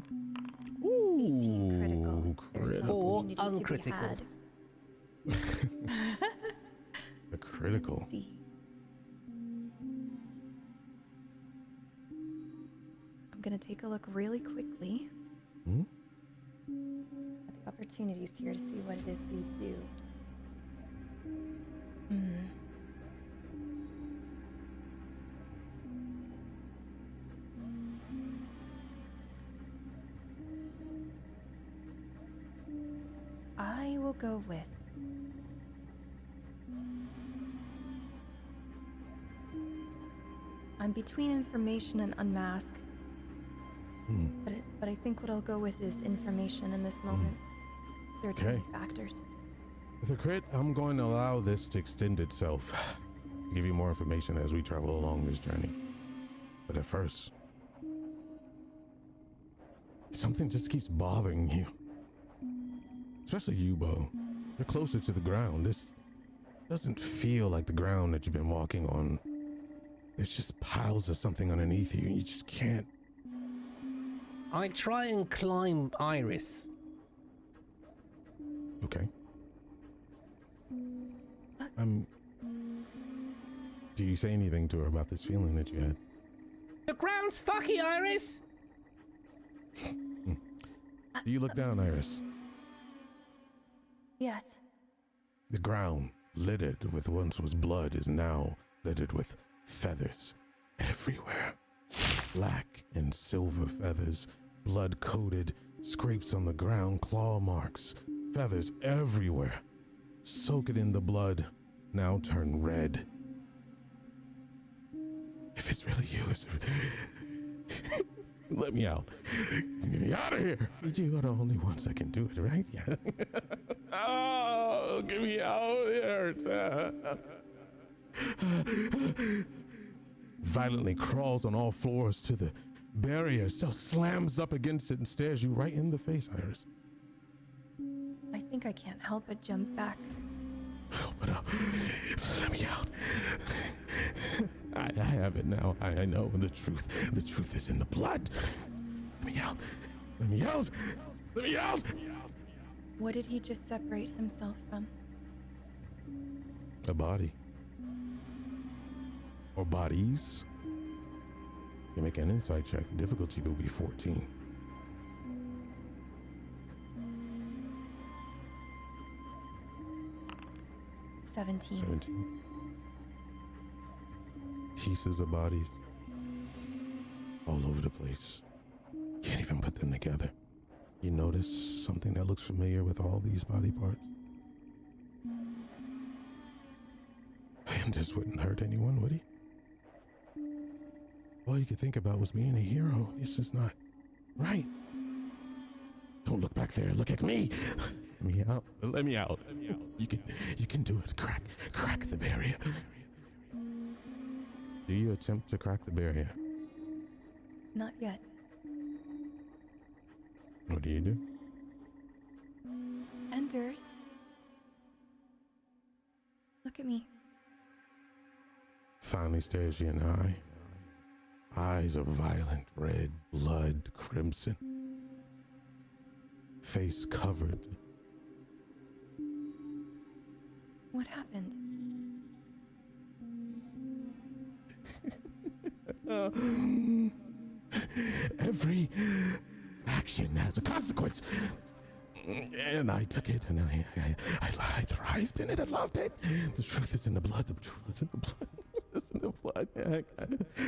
18 critical. There's an Or opportunity to be uncritical. had. A critical. Let's see. I'm gonna take a look really quickly Hmm? at the opportunities here to see what it is we do. I will go with I'm between information and unmask, but I think what I'll go with is information in this moment. There are too many Okay. factors. With a crit, I'm going to allow this to extend itself. Give you more information as we travel along this journey. But at first, something just keeps bothering you. Especially you, Bo. You're closer to the ground. This doesn't feel like the ground that you've been walking on. There's just piles of something underneath you, and you just can't. I try and climb Iris. Okay. Do you say anything to her about this feeling that you had? The ground's fucky, Iris! Do you look down, Iris? Yes. The ground, littered with once was blood, is now littered with feathers everywhere. Black and silver feathers, blood-coated, scrapes on the ground, claw marks, feathers everywhere. Soak it in the blood, now turn red. If it's really you, let me out. Get me out of here. You are the only ones that can do it, right? Yeah. Oh, get me out here. Violently crawls on all fours to the barrier, so slams up against it and stares you right in the face, Iris. I think I can't help but jump back. Open up. Let me out. I have it now. I know the truth. The truth is in the blood. Let me out. Let me out. Let me out. What did he just separate himself from? A body. Or bodies. You make an insight check. Difficulty will be 14. Seventeen. 17. Pieces of bodies. All over the place. Can't even put them together. You notice something that looks familiar with all these body parts? And this wouldn't hurt anyone, would he? All you could think about was being a hero. This is not right. Don't look back there. Look at me. Let me out. Let me out. You can do it. Crack the barrier. Do you attempt to crack the barrier? Not yet. What do you do? Enders. Look at me. Finally stares you in the eye. Eyes are violent, red, blood, crimson. Face covered. What happened? Every action has a consequence. And I took it, and I thrived in it. I loved it. The truth is in the blood. The truth is in the blood. It's in the blood.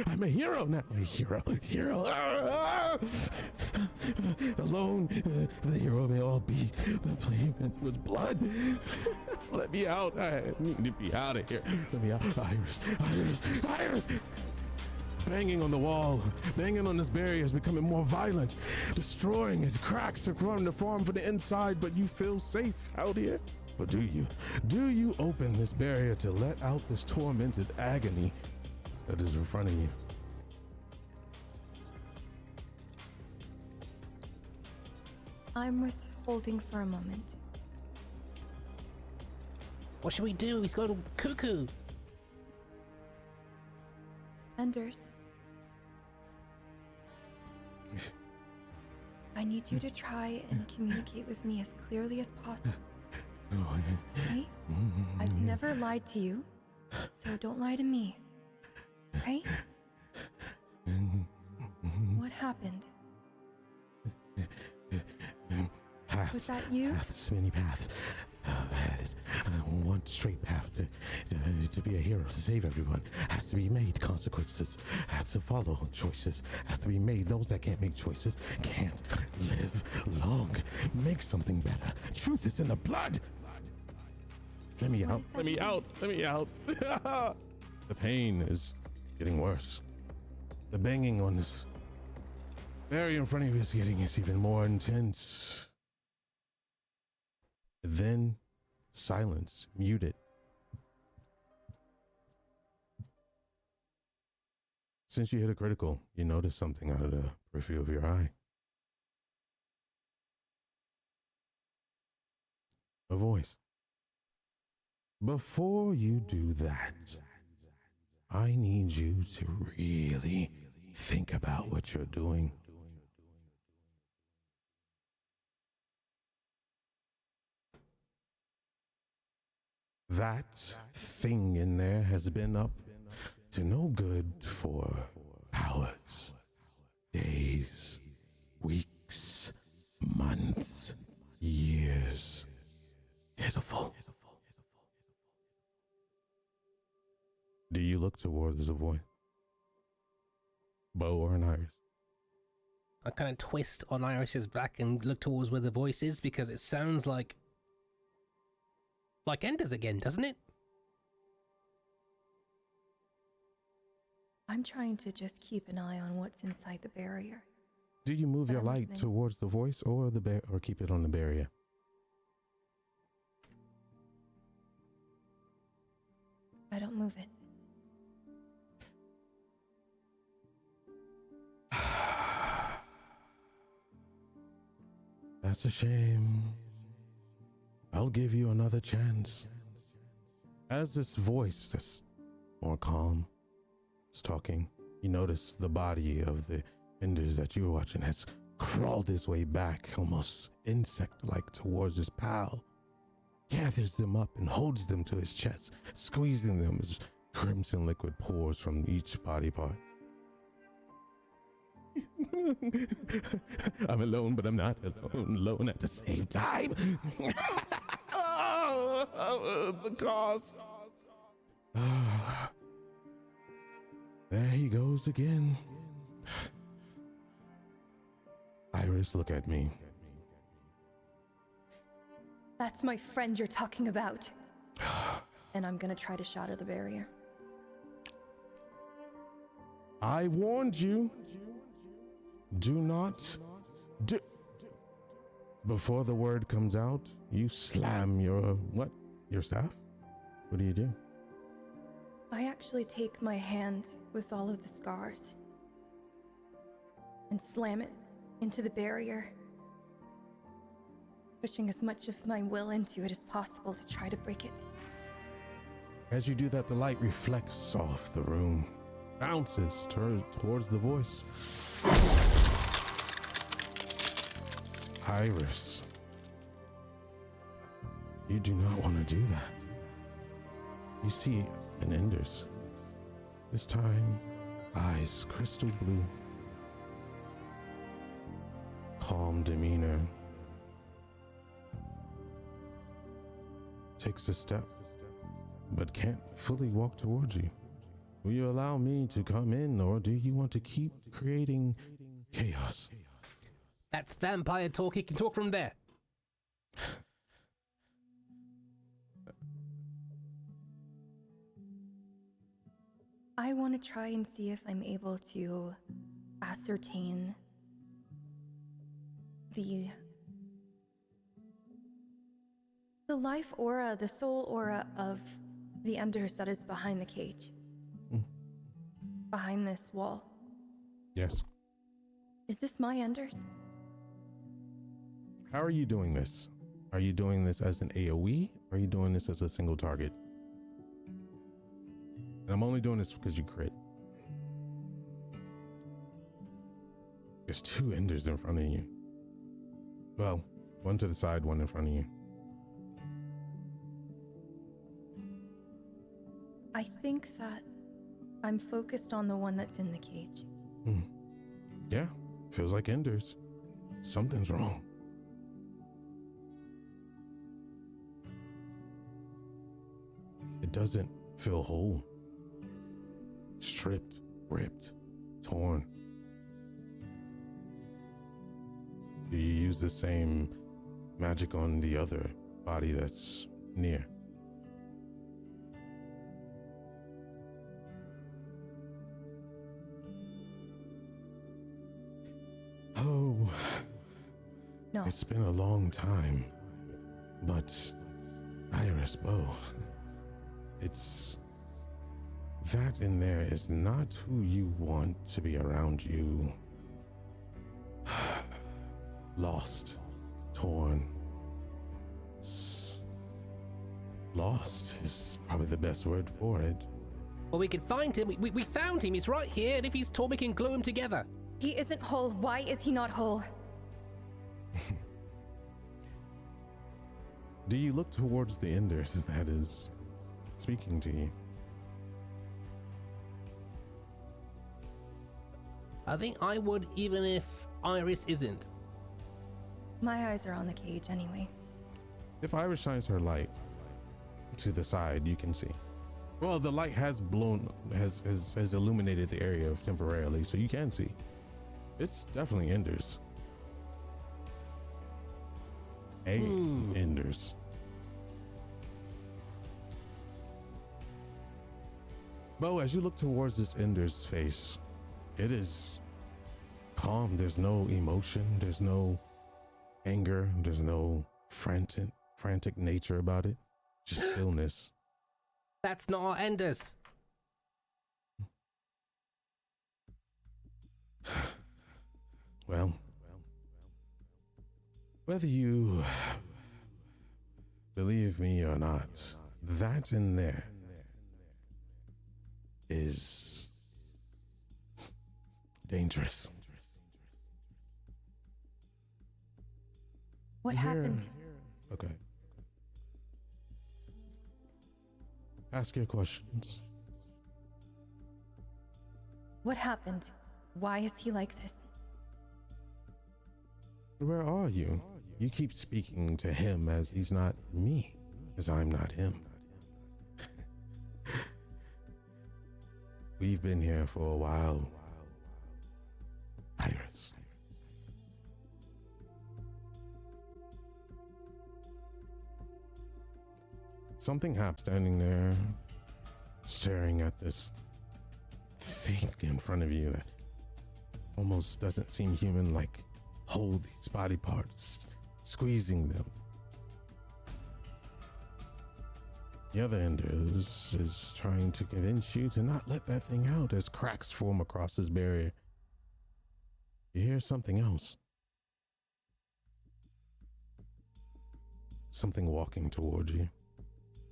I'm a hero now. A hero. Alone, the hero may all be. The playment was blood. Let me out. I need to be out of here. Let me out. Iris. Banging on the wall, banging on this barrier is becoming more violent, destroying it. Cracks are growing to form from the inside, but you feel safe out here? Or do you? Do you open this barrier to let out this tormented agony that is in front of you? I'm withholding for a moment. What should we do? He's gone cuckoo. Enders. I need you to try and communicate with me as clearly as possible. Okay? I've never lied to you, so don't lie to me. Okay? What happened? Paths. Was that you? Paths, many paths. One straight path to be a hero, to save everyone, has to be made. Consequences has to follow. Choices has to be made. Those that can't make choices can't live long. Make something better. Truth is in the blood. Let me out. Let me out. Let me out. The pain is getting worse. The banging on this barrier in front of you is even more intense. Then silence, muted. Since you hit a critical, you notice something out of the periphery of your eye. a voice. Before you do that, I need you to really think about what you're doing. That thing in there has been up to no good for hours, days, weeks, months, years. Pitiful. Do you look towards the void? Bo or an iris? I kind of twist on Iris's back and look towards where the voice is because it sounds like Ender's again, doesn't it? I'm trying to just keep an eye on what's inside the barrier. Do you move But your I'm light listening. towards the voice or or keep it on the barrier? I don't move it. That's a shame. I'll give you another chance. As this voice that's more calm is talking, you notice the body of the Enders that you were watching has crawled his way back, almost insect-like, towards his pal, gathers them up and holds them to his chest, squeezing them as crimson liquid pours from each body part. I'm alone, but I'm not alone at the same time. The cost. There he goes again. Iris, look at me. That's my friend you're talking about. And I'm gonna try to shatter the barrier. I warned you. Do not do. Before the word comes out, you slam your what? Your staff? What do you do? I actually take my hand with all of the scars and slam it into the barrier, pushing as much of my will into it as possible to try to break it. As you do that, the light reflects off the room, bounces towards the voice. Iris, you do not want to do that. You see an Enders. This time, eyes crystal blue. Calm demeanor. Takes a step, but can't fully walk towards you. Will you allow me to come in, or do you want to keep creating chaos? That's vampire talk. He can talk from there. I want to try and see if I'm able to ascertain the life aura, the soul aura of the Enders that is behind the cage. Behind this wall. Yes. Is this my Enders? How are you doing this? Are you doing this as an AoE? Or are you doing this as a single target? And I'm only doing this because you crit. There's two Enders in front of you. Well, one to the side, one in front of you. I think that I'm focused on the one that's in the cage. Yeah, feels like Enders. Something's wrong. It doesn't feel whole. Stripped, ripped, torn. Do you use the same magic on the other body that's near? Oh, No. it's been a long time, but Iris Bow, it's that in there is not who you want to be around you. Lost, torn, lost is probably the best word for it. Well, we can find him. We found him. He's right here, and if he's tall, we can glue him together. He isn't whole. Why is he not whole? Do you look towards the Enders that is speaking to you? I think I would, even if Iris isn't. My eyes are on the cage anyway. If Iris shines her light to the side, you can see. Well, the light has has illuminated the area temporarily, so you can see. It's definitely Enders. Enders. Bo, as you look towards this Ender's face, it is calm. There's no emotion. There's no anger. There's no frantic nature about it. Just stillness. That's not our Enders. Well, whether you believe me or not, that in there is dangerous. What happened? Okay. Ask your questions. What happened? Why is he like this? Where are you? You keep speaking to him as he's not me, as I'm not him. We've been here for a while, Iris. Something happened standing there, staring at this thing in front of you that almost doesn't seem human, like hold these body parts, squeezing them. The other end is trying to convince you to not let that thing out as cracks form across this barrier. You hear something else. Something walking towards you.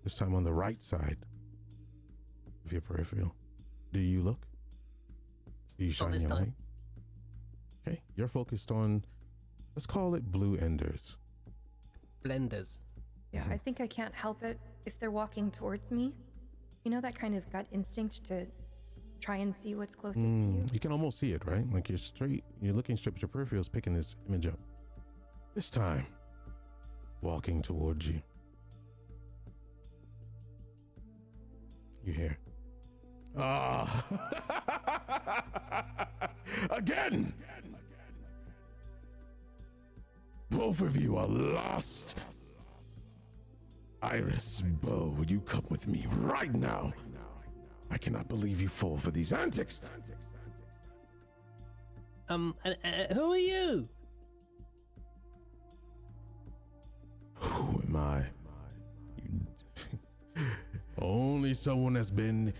This time on the right side of your peripheral. Do you look? Do you shine your light? Okay, you're focused on, let's call it blue Enders. Blenders. Yeah, I think I can't help it if they're walking towards me. You know that kind of gut instinct to try and see what's closest to you? You can almost see it, right? Like you're looking straight at your peripherals, picking this image up. This time, walking towards you. You hear, again! Both of you are lost. Iris, Bo, would you come with me right now? I cannot believe you fall for these antics. Who are you? Who am I? Only someone that's been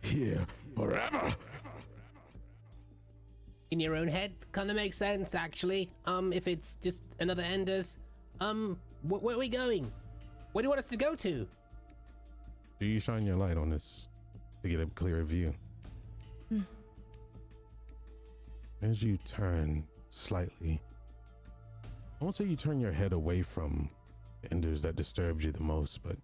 here forever. In your own head, kind of makes sense, actually. If it's just another Enders. Where are we going? Where do you want us to go to? Do you shine your light on this to get a clearer view? As you turn slightly, I won't say you turn your head away from the Enders that disturbed you the most, but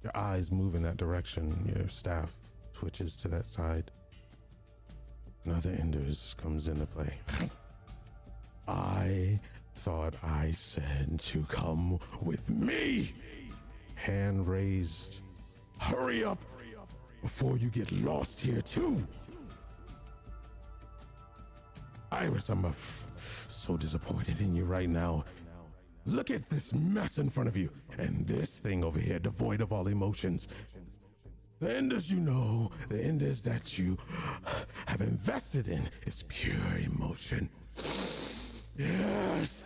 your eyes move in that direction. Your staff twitches to that side. Another Enders comes into play. I thought I said to come with me. Hand raised. Hurry up before you get lost here too. Iris, I'm so disappointed in you right now. Look at this mess in front of you, and this thing over here devoid of all emotions. The Enders you know, the Enders that you have invested in is pure emotion. Yes.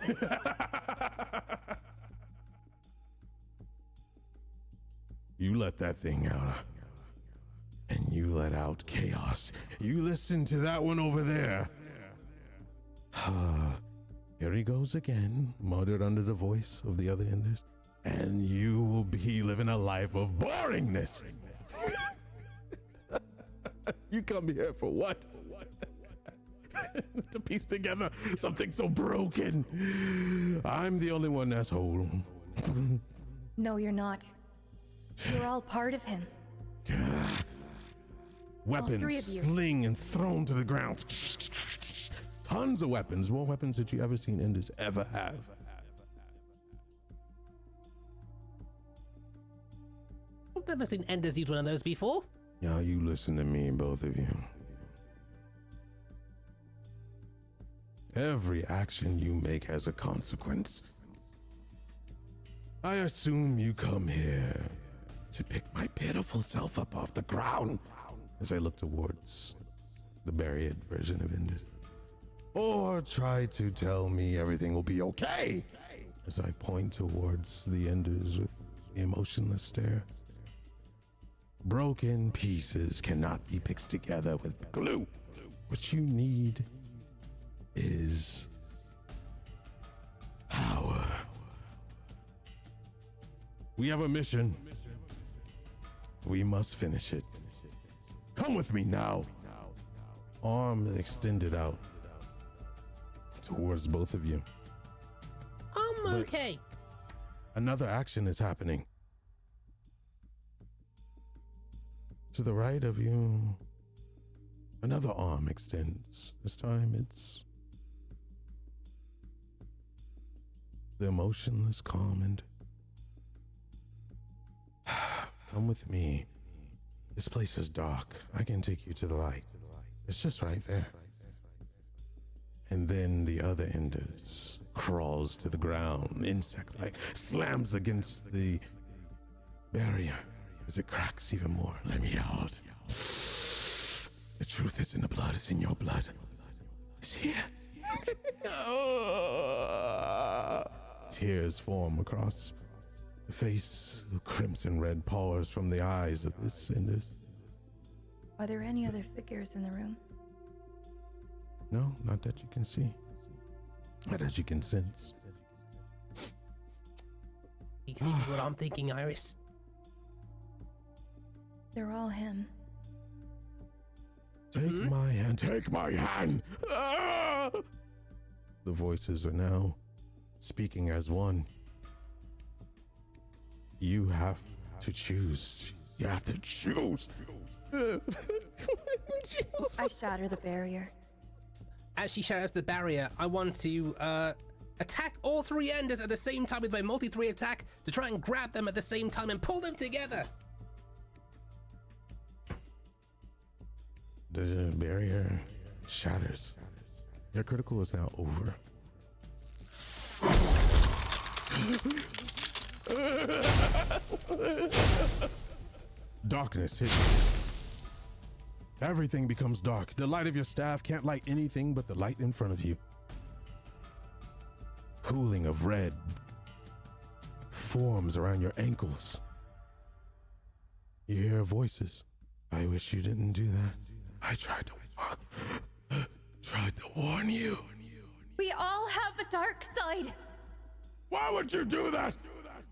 You let that thing out, and you let out chaos. You listen to that one over there. Here he goes again, muttered under the voice of the other Enders. And you will will be living a life of boringness. You come here for what? To piece together something so broken. I'm the only one that's whole. No, you're not. You're all part of him. Weapons three of you. sling and thrown to the ground. Tons of weapons, more weapons that you ever seen Enders ever have. I've never seen Enders use one of those before. Now you listen to me, both of you. Every action you make has a consequence. I assume you come here to pick my pitiful self up off the ground as I look towards the buried version of Enders. Or try to tell me everything will be okay as I point towards the Enders with the emotionless stare. Broken pieces cannot be pieced together with glue. What you need is power. We have a mission. We must finish it. Come with me now. Arm extended out towards both of you. But Okay. another action is happening. To the right of you, another arm extends. This time it's the emotionless calm and come with me. This place is dark. I can take you to the light. It's just right there. And then the other Enders crawls to the ground, insect-like, slams against the barrier as it cracks even more. Let me out. The truth is in the blood. It's in your blood. It's here. Tears form across the face. The crimson red pours from the eyes of this Enders. Are there any other figures in the room? No, not that you can see. Not that you can sense. You can see what I'm thinking, Iris. They're all him. Take my hand. Take my hand. Ah! The voices are now speaking as one. You have to choose. You have to choose. I shatter the barrier. As she shatters the barrier, I want to attack all three Enders at the same time with my multi-3 attack to try and grab them at the same time and pull them together. The barrier shatters. Your critical is now over. Darkness hits. Everything becomes dark. The light of your staff can't light anything but the light in front of you. Pooling of red forms around your ankles. You hear voices. I wish you didn't do that. I tried to warn you. We all have a dark side. Why would you do that?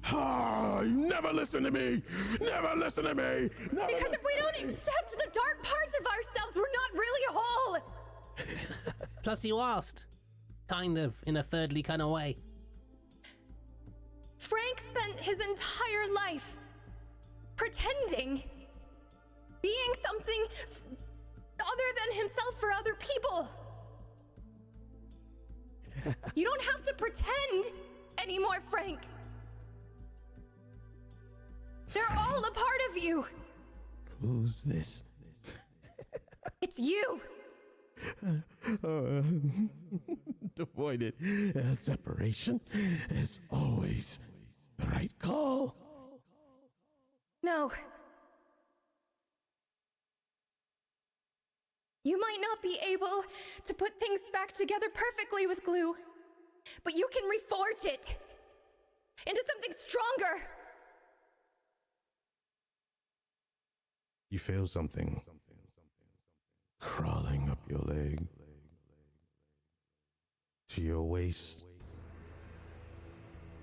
Ah, you never listen to me. Never listen to me. Never Because if we don't accept the dark parts of ourselves, we're not really whole. Plus, you asked, kind of in a thirdly kind of way. Frank spent his entire life pretending, being something other than himself for other people. You don't have to pretend anymore, Frank. They're all a part of you. Who's this? It's you. Avoided. Separation is always the right call. No. You might not be able to put things back together perfectly with glue, but you can reforge it into something stronger. You feel something crawling up your leg to your waist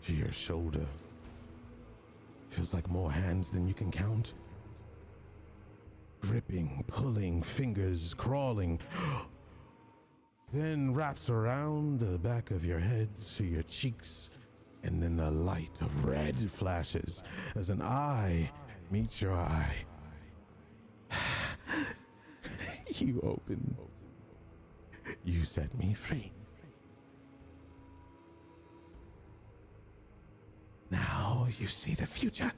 to your shoulder. Feels like more hands than you can count. Gripping, pulling, fingers crawling. Then wraps around the back of your head to your cheeks, and then a light of red flashes as an eye meets your eye. You open. You set me free. Now you see the future.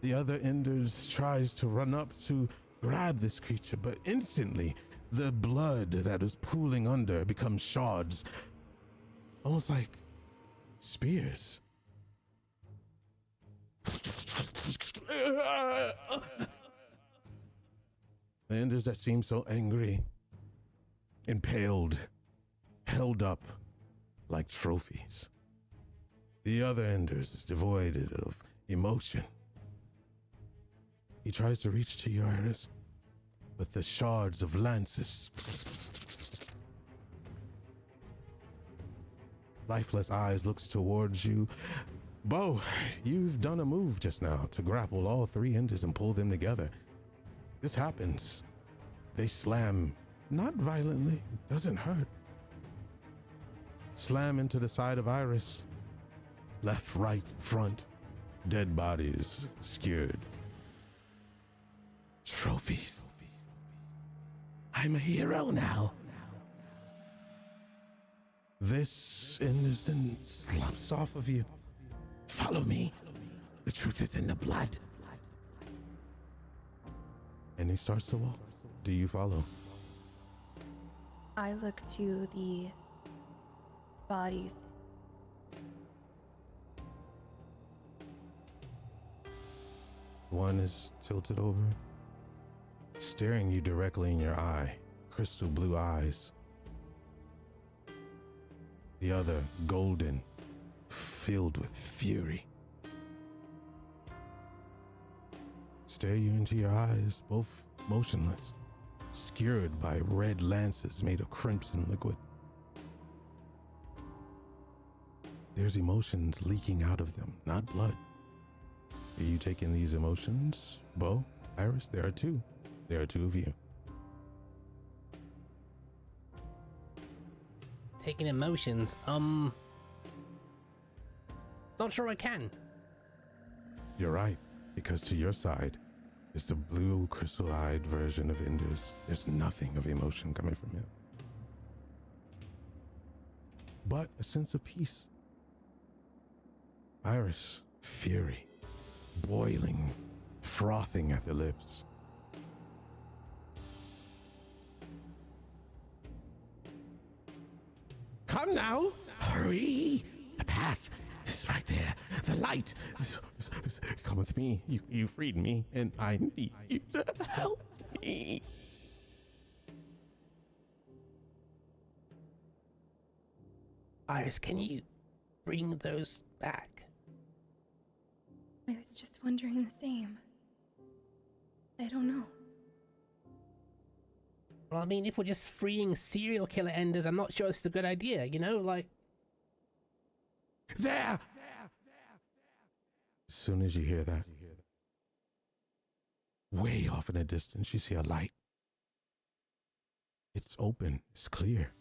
The other Enders tries to run up to grab this creature, but instantly the blood that is pooling under becomes shards, almost like spears. The Enders that seem so angry, impaled, held up like trophies. The other Enders is devoid of emotion. He tries to reach to your iris, but the shards of lances. Lifeless eyes looks towards you. Bo, you've done a move just now to grapple all three Enders and pull them together. This happens. They slam, not violently, doesn't hurt. Slam into the side of Iris. Left, right, front. Dead bodies skewered. Trophies. I'm a hero now. This innocent slips off of you. Follow me. The truth is in the blood. And he starts to walk. Do you follow? I look to the bodies. One is tilted over, staring you directly in your eye, crystal blue eyes. The other, golden, filled with fury. Stare you into your eyes, both motionless, skewered by red lances made of crimson liquid. There's emotions leaking out of them, not blood. Are you taking these emotions, Bo, Iris? There are two. There are two of you. Taking emotions. Not sure I can. You're right, because to your side is the blue crystal-eyed version of Enders. There's nothing of emotion coming from him, but a sense of peace. Iris, fury, boiling, frothing at the lips. Come now, hurry! The path is right there. The light is come with me. You freed me, and I need you to help me. Iris, can you bring those back? I was just wondering the same. I don't know. Well, I mean, if we're just freeing serial killer Enders, I'm not sure it's a good idea, you know? Like... There! As soon as you hear that, way off in the distance, you see a light. It's open. It's clear.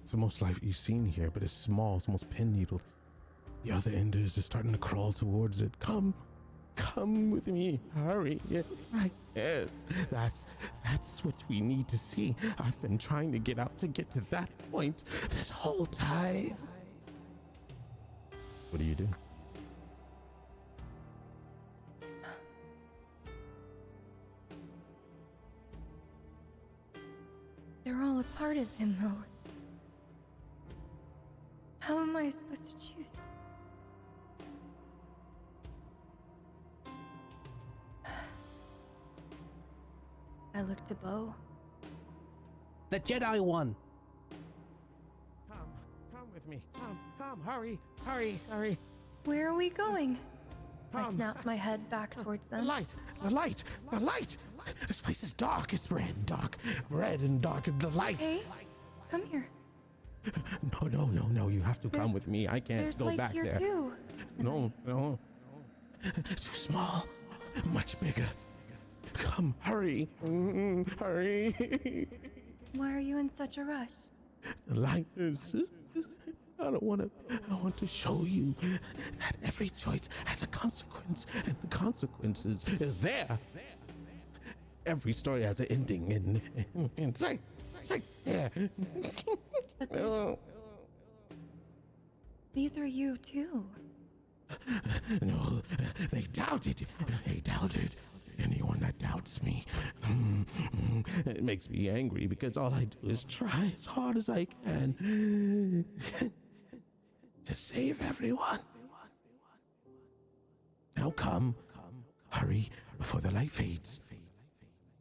It's the most light you've seen here, but it's small. It's almost pin needled. The other Enders are starting to crawl towards it. Come with me. Hurry. Yeah, right. Yes. That's what we need to see. I've been trying to get out to get to that point this whole time. What do you do? They're all a part of him, though. How am I supposed to choose? I look to Bo. The Jedi one! Come with me. Come, hurry. Where are we going? I Come. snap my head back towards The them. light. This place is dark. It's red and dark. The light. Hey, come here. No, you have to come There's- with me. I can't There's go light back here there. too. No. Too small. Much bigger. Come, hurry. Hurry. Why are you in such a rush? The light is... I want to show you that every choice has a consequence, and the consequences are there. Every story has an ending, and it's like there. But these are you too. No, they doubted. Anyone that doubts me, it makes me angry because all I do is try as hard as I can to save everyone. Now come, hurry before the light fades.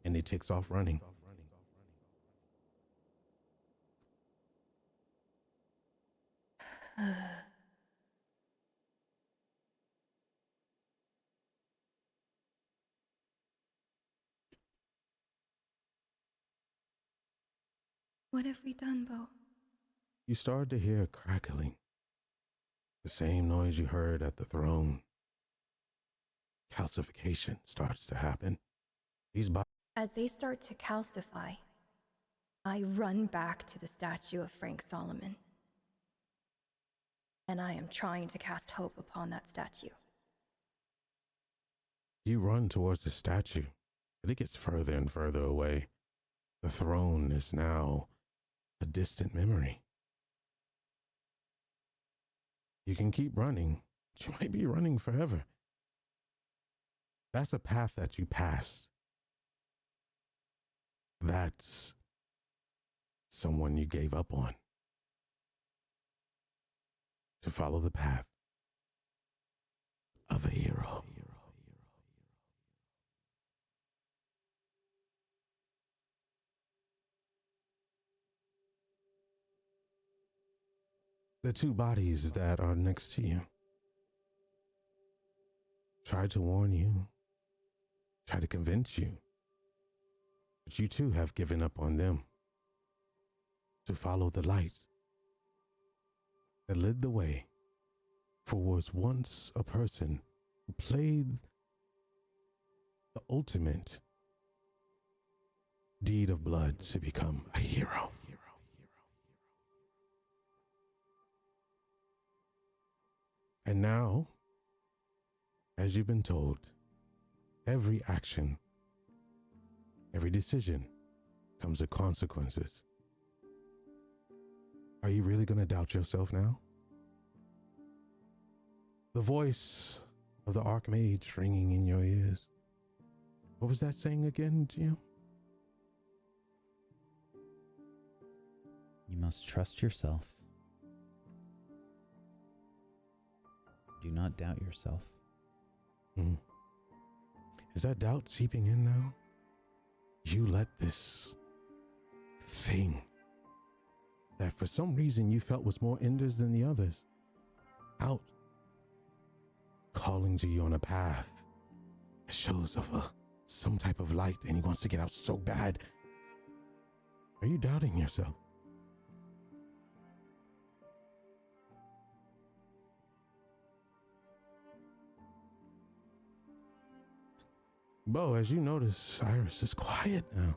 And he takes off running. What have we done, Bo? You start to hear a crackling. The same noise you heard at the throne. Calcification starts to happen. As they start to calcify, I run back to the statue of Frank Solomon. And I am trying to cast hope upon that statue. You run towards the statue, but it gets further and further away. The throne is now a distant memory. You can keep running, but you might be running forever. That's a path that you passed. That's someone you gave up on to follow the path of a hero. The two bodies that are next to you tried to warn you, tried to convince you, but you too have given up on them to follow the light that led the way for was once a person who played the ultimate deed of blood to become a hero. And now, as you've been told, every action, every decision comes with consequences. Are you really going to doubt yourself now? The voice of the Archmage ringing in your ears. What was that saying again, Jim? You must trust yourself. Do not doubt yourself. Is that doubt seeping in now? You let this thing that for some reason you felt was more Enders than the others out, calling to you on a path that shows of some type of light, and he wants to get out so bad. Are you doubting yourself? Bo, as you notice, Iris is quiet now.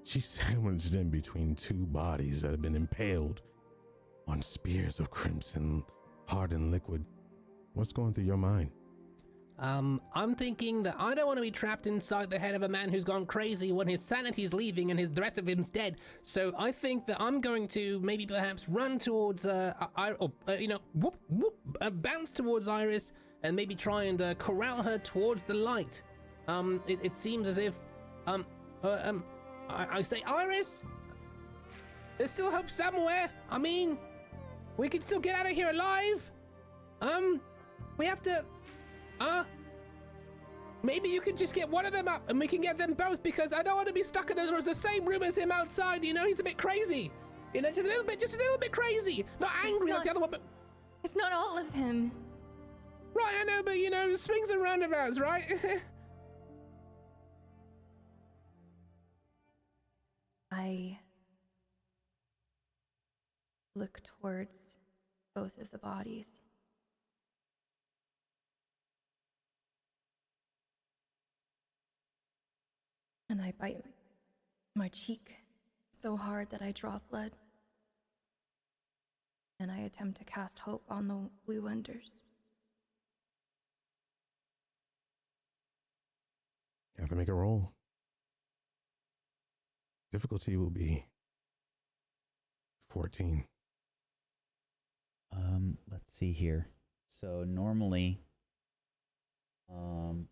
She's sandwiched in between two bodies that have been impaled on spears of crimson, hardened liquid. What's going through your mind? I'm thinking that I don't want to be trapped inside the head of a man who's gone crazy when his sanity's leaving and the rest of him's dead. So I think that I'm going to maybe perhaps run towards, bounce towards Iris and maybe try and corral her towards the light. It seems as if, I say, Iris, there's still hope somewhere. I mean, we can still get out of here alive. We have to, maybe you could just get one of them up and we can get them both, because I don't want to be stuck in the same room as him outside. You know, he's a bit crazy. You know, just a little bit crazy. Not angry like the other one, but... It's not all of him. Right, I know, but you know, swings and roundabouts, right? I look towards both of the bodies. And I bite my cheek so hard that I draw blood. And I attempt to cast hope on the blue enders. You have to make a roll. Difficulty will be 14. Let's see here. So normally, in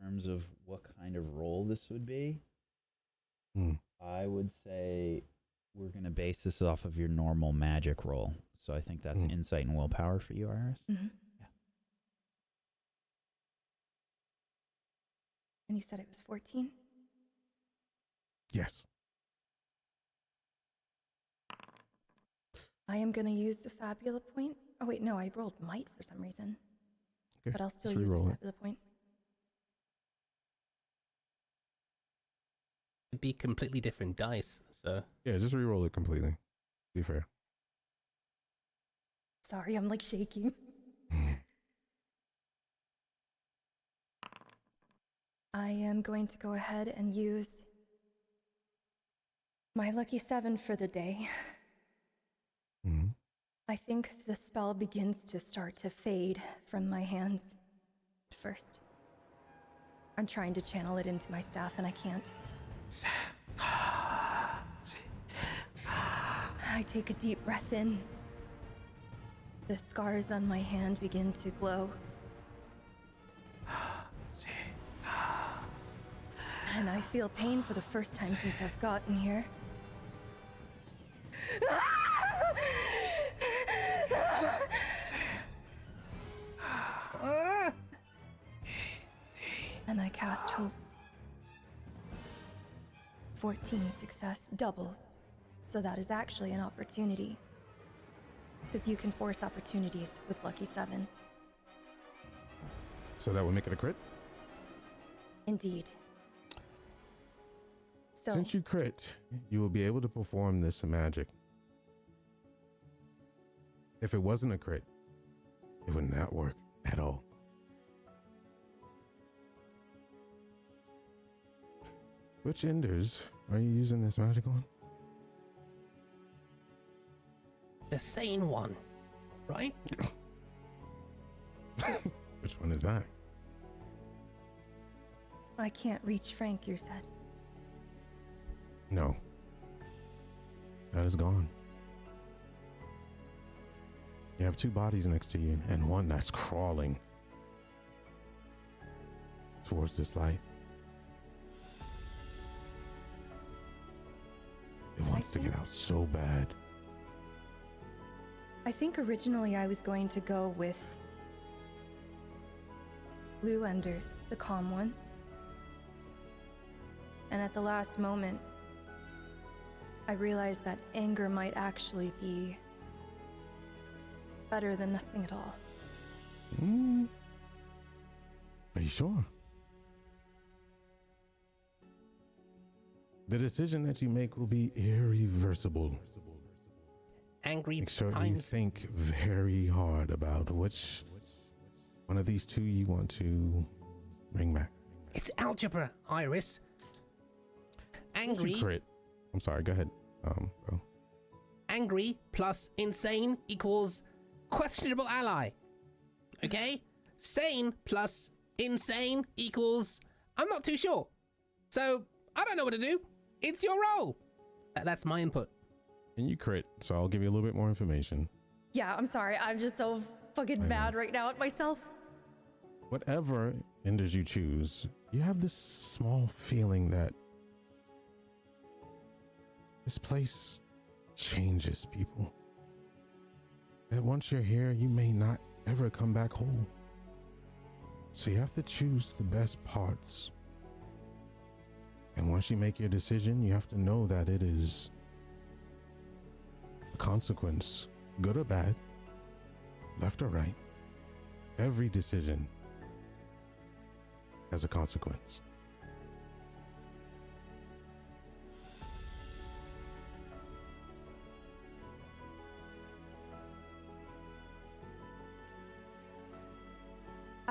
terms of what kind of roll this would be, I would say we're going to base this off of your normal magic roll. So I think that's insight and willpower for you, Iris. Mm-hmm. Yeah. And you said it was 14? Yes. I am going to use the Fabula point. Oh, wait, no, I rolled might for some reason. Okay, But I'll still let's use the re-roll it. Fabula point. It'd be completely different dice, so. Yeah, just re-roll it completely. Be fair. Sorry, I'm like shaking. I am going to go ahead and use my lucky 7 for the day. Mm-hmm. I think the spell begins to start to fade from my hands at first. I'm trying to channel it into my staff and I can't. I take a deep breath in. The scars on my hand begin to glow. And I feel pain for the first time since I've gotten here. And I cast hope. 14 success doubles. So that is actually an opportunity. Because you can force opportunities with Lucky 7. So that would make it a crit? Indeed. So, Since you crit, you will be able to perform this magic. If it wasn't a crit, it would not work at all. Which enders are you using this magic on? The sane one, right? Which one is that? I can't reach Frank, you said. No. That is gone. You have 2 bodies next to you and one that's crawling towards this light. It wants to get out so bad. I think originally I was going to go with Blue Enders, the calm one. And at the last moment, I realized that anger might actually be better than nothing at all. Are you sure? The decision that you make will be irreversible. Angry Make sure you times. think very hard about which one of these 2 you want to bring back. It's algebra, Iris. Angry. You crit. I'm sorry, go ahead. Bro. Angry plus insane equals questionable ally. Okay? Sane plus insane equals I'm not too sure. So I don't know what to do. It's your role. That's my input. And you crit, so I'll give you a little bit more information. Yeah, I'm sorry. I'm just so fucking mad right now at myself. Whatever enders you choose, you have this small feeling that this place changes people. That once you're here, you may not ever come back whole. So you have to choose the best parts. And once you make your decision, you have to know that it is a consequence, good or bad, left or right. Every decision has a consequence.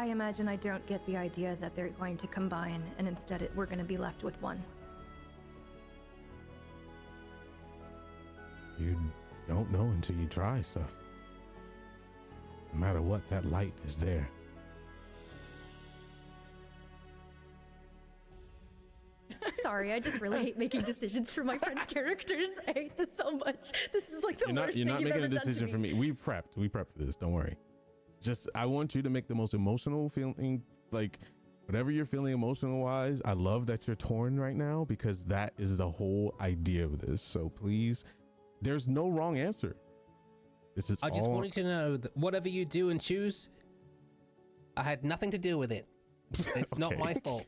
I imagine I don't get the idea that they're going to combine, and instead we're going to be left with one. You don't know until you try stuff. No matter what, that light is there. Sorry, I just really hate making decisions for my friends' characters. I hate this so much. This is like the worst You're thing not you've making ever a done to decision me. for me. We prepped for this. Don't worry. Just, I want you to make the most emotional feeling, like whatever you're feeling emotional wise. I love that you're torn right now because that is the whole idea of this. So please, there's no wrong answer. This is I just wanted to know that whatever you do and choose, I had nothing to do with it. It's not my fault.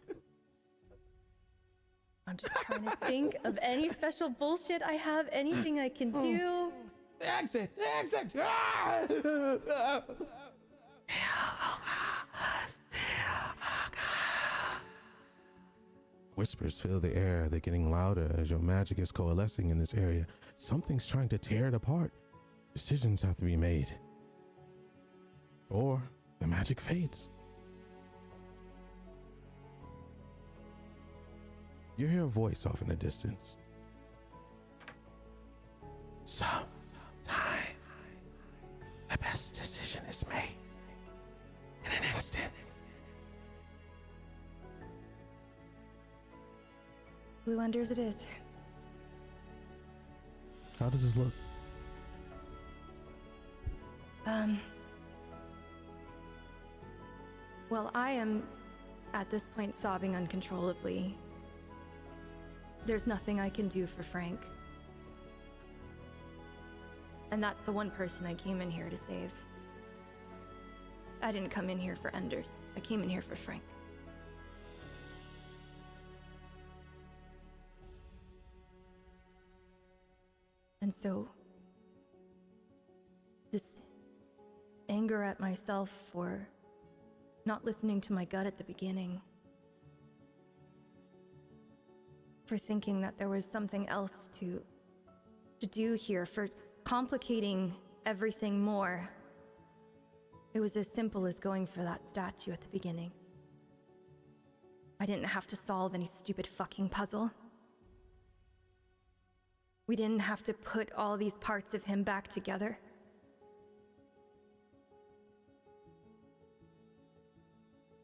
I'm just trying to think of any special bullshit I have, anything I can do. Exit. Whispers fill the air. They're getting louder as your magic is coalescing in this area. Something's trying to tear it apart. Decisions have to be made, or the magic fades. You hear a voice off in the distance. Sometime, the best decision is made in an instant. Blue Unders it is. How does this look? Well, I am at this point sobbing uncontrollably. There's nothing I can do for Frank. And that's the one person I came in here to save. I didn't come in here for Enders. I came in here for Frank. And so, this anger at myself for not listening to my gut at the beginning, for thinking that there was something else to do here, for complicating everything more. It was as simple as going for that statue at the beginning. I didn't have to solve any stupid fucking puzzle. We didn't have to put all these parts of him back together.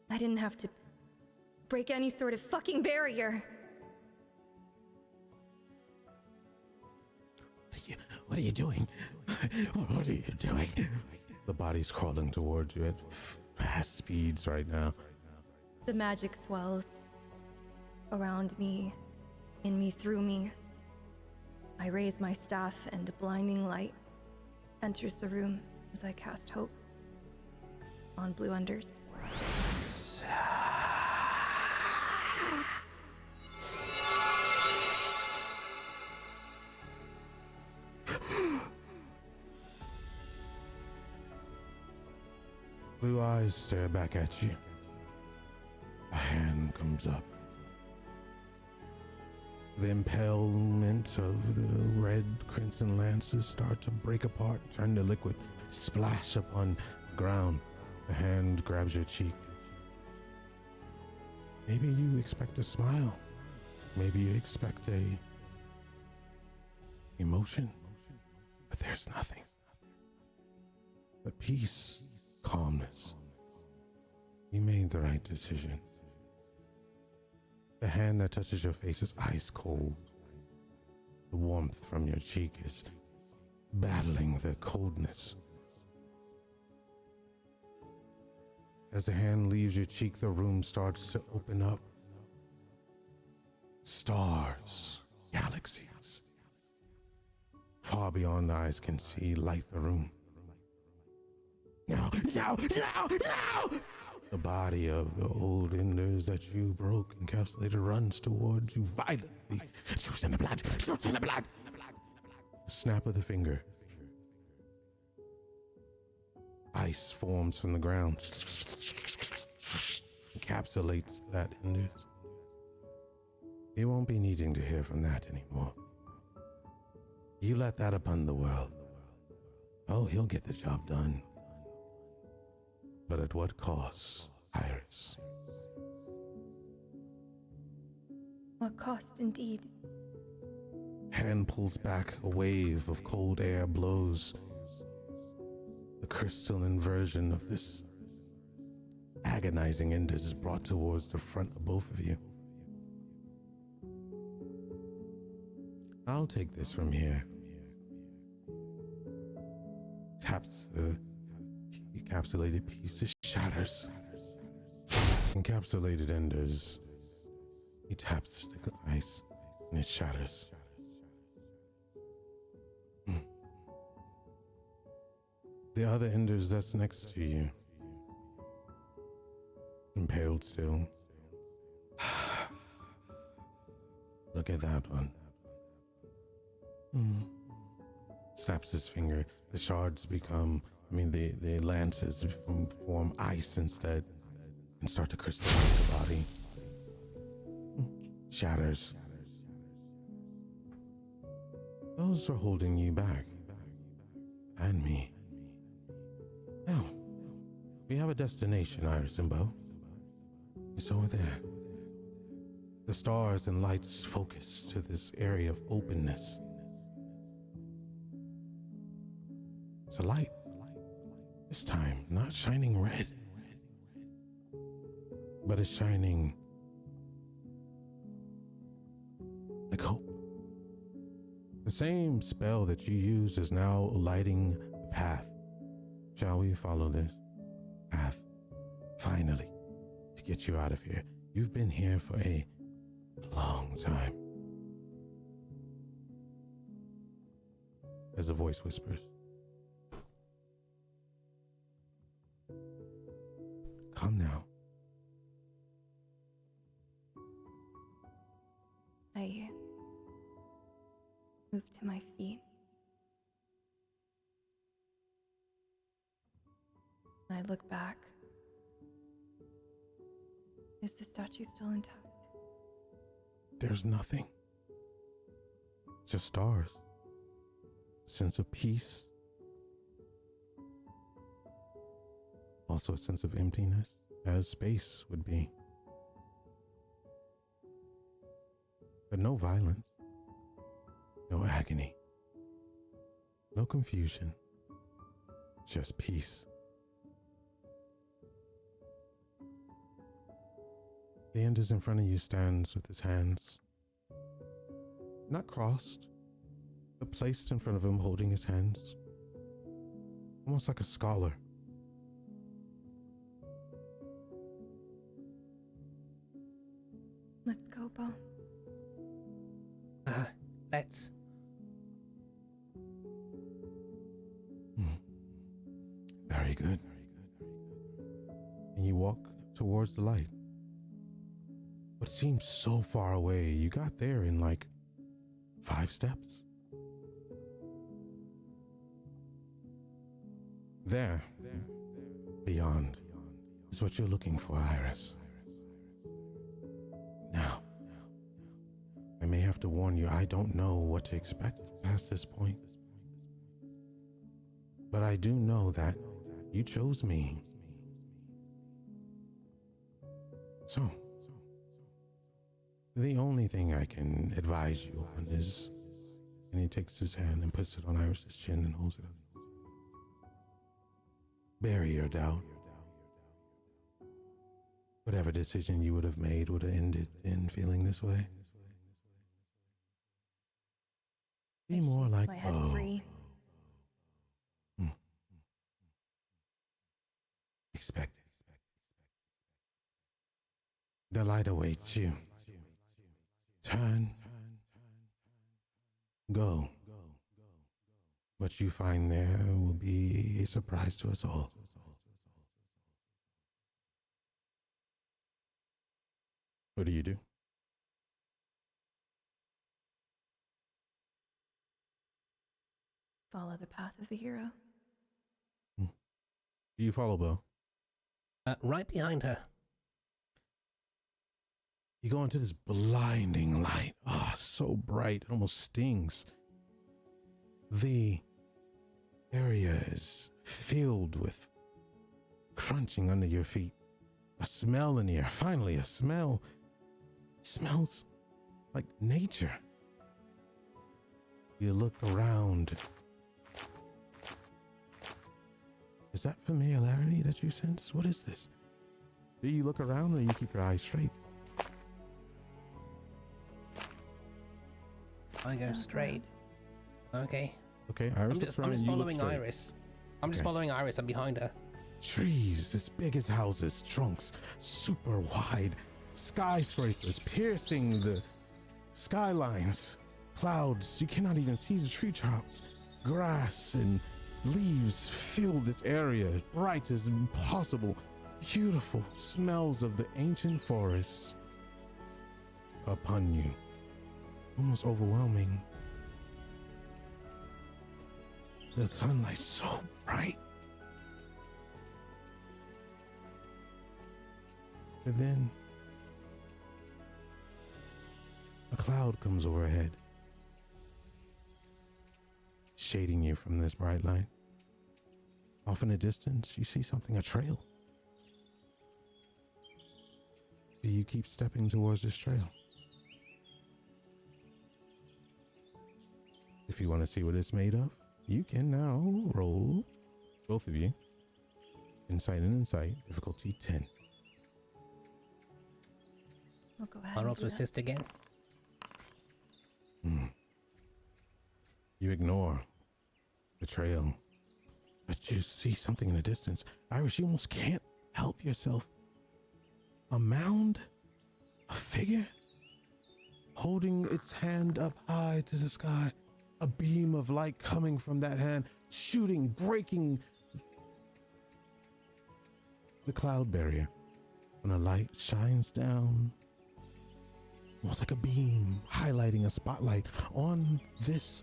I didn't have to break any sort of fucking barrier. What are you doing? What are you doing? The body's crawling towards you at fast speeds right now. The magic swells around me, in me, through me. I raise my staff and a blinding light enters the room as I cast hope on Blue Unders. Blue eyes stare back at you. A hand comes up. The impalement of the red crimson lances start to break apart, turn to liquid, splash upon the ground. The hand grabs your cheek. Maybe you expect a smile. Maybe you expect a emotion. But there's nothing. But peace, calmness. You made the right decision. The hand that touches your face is ice cold. The warmth from your cheek is battling the coldness. As the hand leaves your cheek, the room starts to open up. Stars, galaxies, far beyond the eyes can see, light the room. Now! The body of the old Enders that you broke, encapsulated, runs towards you violently. Shoots in the blood! Shoots in the blood! Snap of the finger. Ice forms from the ground. Encapsulates that Enders. You won't be needing to hear from that anymore. You let that upon the world. Oh, he'll get the job done. But at what cost? Iris. What cost indeed? Hand pulls back, a wave of cold air blows. The crystalline version of this agonizing enders is brought towards the front of both of you. I'll take this from here. Taps the encapsulated piece, it shatters. Encapsulated enders. He taps the ice and it shatters. The other enders that's next to you, impaled still. Look at that one. Snaps his finger. The shards the lances form ice instead and start to crystallize the body. Shatters. Those are holding you back. And me. Now, we have a destination, Iris and Bo. It's over there. The stars and lights focus to this area of openness. It's a light. This time, not shining red, but it's shining like hope. The same spell that you used is now lighting the path. Shall we follow this path, finally, to get you out of here? You've been here for a long time. As the voice whispers. Come now. I move to my feet. I look back. Is the statue still intact? There's nothing. Just stars. A sense of peace. Also a sense of emptiness, as space would be. But no violence. No agony. No confusion. Just peace. The Enders in front of you stands with his hands, not crossed, but placed in front of him, holding his hands, almost like a scholar. Let's go, Bo. Let's. Very good. And you walk towards the light. What seems so far away, you got there in like 5 steps. There, beyond, is what you're looking for, Iris. Now, I may have to warn you, I don't know what to expect past this point. But I do know that you chose me. So, the only thing I can advise you on is, and he takes his hand and puts it on Iris's chin and holds it up. Bury your doubt. Whatever decision you would have made would have ended in feeling this way. Be more like my head Bo. free. Expect it. The light awaits you. Turn. Go. What you find there will be a surprise to us all. What do you do? Follow the path of the hero. Do you follow Bo? Right behind her. You go into this blinding light. Oh, so bright, it almost stings. The area is filled with crunching under your feet A smell in the air. Finally, a smell. It smells like nature. You look around. Is that familiarity that you sense? What is this? Do you look around or you keep your eyes straight? I go straight. Okay. Okay, Iris looks around I'm just and you look following straight. Iris. I'm just Okay. following Iris. I'm behind her. Trees as big as houses, trunks super wide, skyscrapers piercing the skylines, clouds, you cannot even see the tree tops, grass and leaves fill this area, bright as possible, beautiful smells of the ancient forests upon you, almost overwhelming. The sunlight's so bright. But then a cloud comes overhead, shading you from this bright light. Off in the distance, you see something, a trail. Do you keep stepping towards this trail? If you want to see what it's made of, you can now roll, both of you, insight and insight, difficulty 10. I'll go ahead. I'll roll and to do that. assist again. You ignore the trail, but you see something in the distance. Iris, you almost can't help yourself. A mound? A figure? Holding its hand up high to the sky. A beam of light coming from that hand, shooting, breaking the cloud barrier. When the light shines down, almost like a beam, highlighting a spotlight on this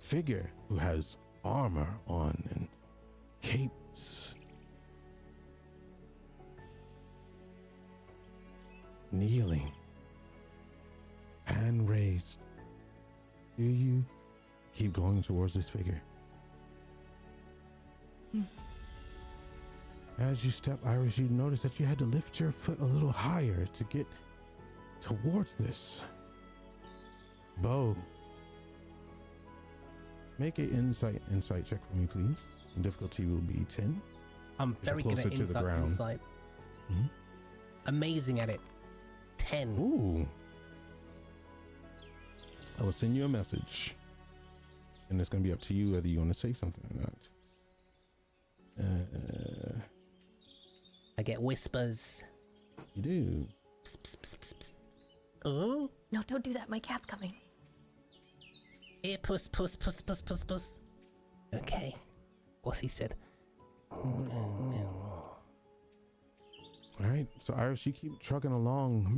figure who has armor on and capes, kneeling, hand raised. Do you keep going towards this figure? As you step, Iris, you notice that you had to lift your foot a little higher to get towards this. Bo, make an insight check for me, please. And difficulty will be 10. I'm You're very good closer at to the insight. ground. Mhm. Amazing at it. 10. Ooh. I will send you a message. And it's going to be up to you whether you want to say something or not. I get whispers. You do. Psst, psst, psst, psst, psst. Oh, No, don't do that. My cat's coming. here, puss, puss, puss, puss, puss, puss. Okay. What's he said? All right. So Iris, you keep trucking along.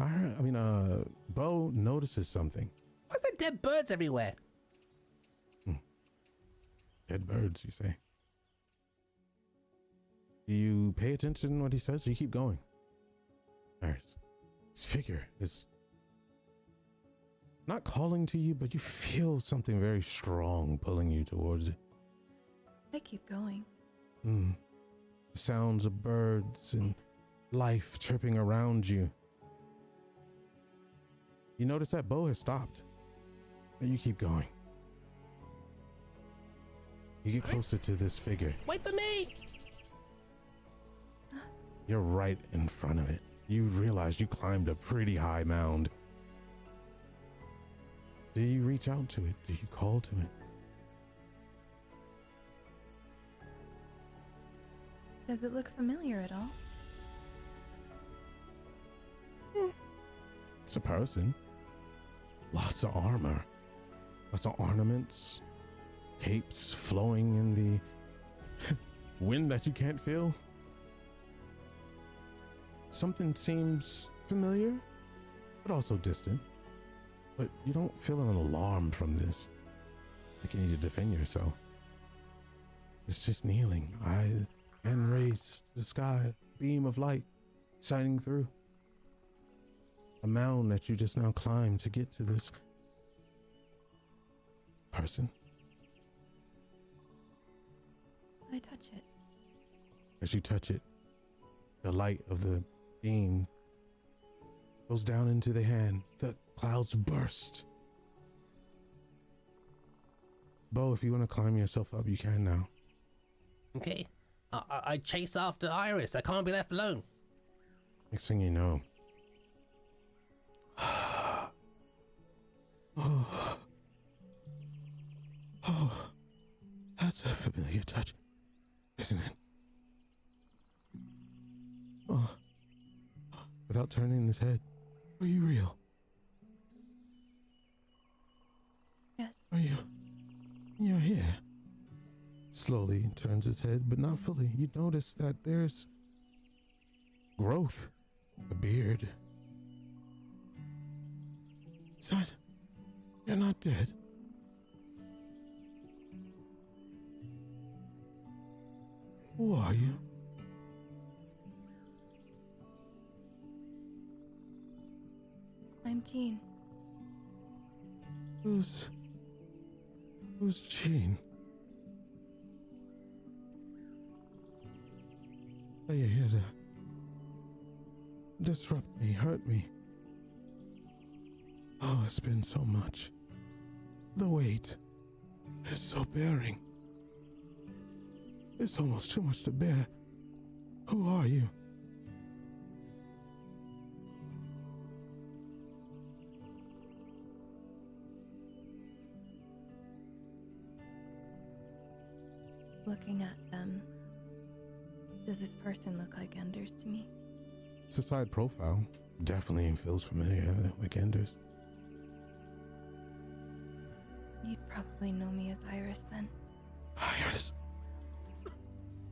Bo notices something. Why's there dead birds everywhere? Dead birds, you say. Do you pay attention to what he says? Or you keep going? Iris, this figure is not calling to you, but you feel something very strong pulling you towards it. I keep going. The sounds of birds and life chirping around you. You notice that Bo has stopped, and you keep going. You get closer to this figure. Wait for me! You're right in front of it. You realize you climbed a pretty high mound. Do you reach out to it? Do you call to it? Does it look familiar at all? It's a person. Lots of armor. Lots of ornaments. Capes flowing in the wind that you can't feel. Something seems familiar, but also distant. But you don't feel an alarm from this. Like you need to defend yourself. It's just kneeling, eye and raised to the sky, beam of light shining through. A mound that you just now climbed to get to this person. I touch it. As you touch it, the light of the beam goes down into the hand. The clouds burst. Bo, if you want to climb yourself up, you can now. Okay. I chase after Iris. I can't be left alone. Next thing you know, oh, that's a familiar touch, isn't it? Oh, without turning his head, are you real? Yes. Are you? You're here. Slowly he turns his head, but not fully. You notice that there's growth, a beard. Son, you're not dead. Who are you? I'm Jean. Who's Jean? Are you here to disrupt me, hurt me? Oh, it's been so much. The weight is so bearing. It's almost too much to bear. Who are you? Looking at them, does this person look like Enders to me? It's a side profile. Definitely feels familiar, like Enders. You'd probably know me as Iris then. Iris.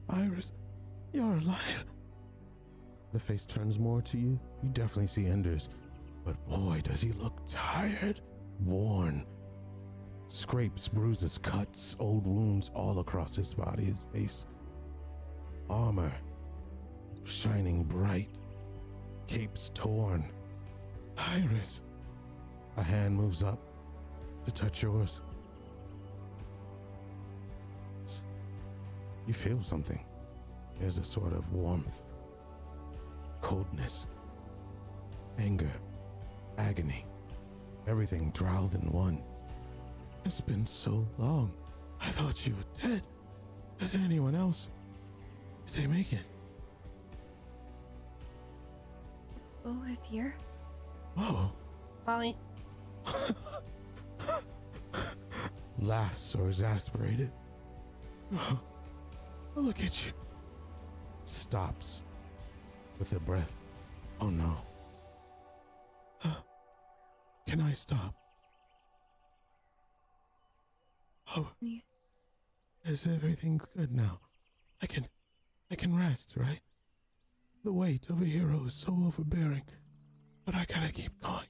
Iris, you're alive. The face turns more to you. You definitely see Enders. But boy, does he look tired, worn. Scrapes, bruises, cuts, old wounds all across his body, his face. Armor shining bright. Capes torn. Iris. A hand moves up to touch yours. You feel something. There's a sort of warmth, coldness, anger, agony, everything drowned in one. It's been so long. I thought you were dead. Is there anyone else? Did they make it? Bo is here? Oh. Hi. Laughs or exasperated. Oh, look at you. Stops with a breath. Oh no. Can I stop? Oh, Please. is everything good now? I can rest, right? The weight of a hero is so overbearing, but I gotta keep going.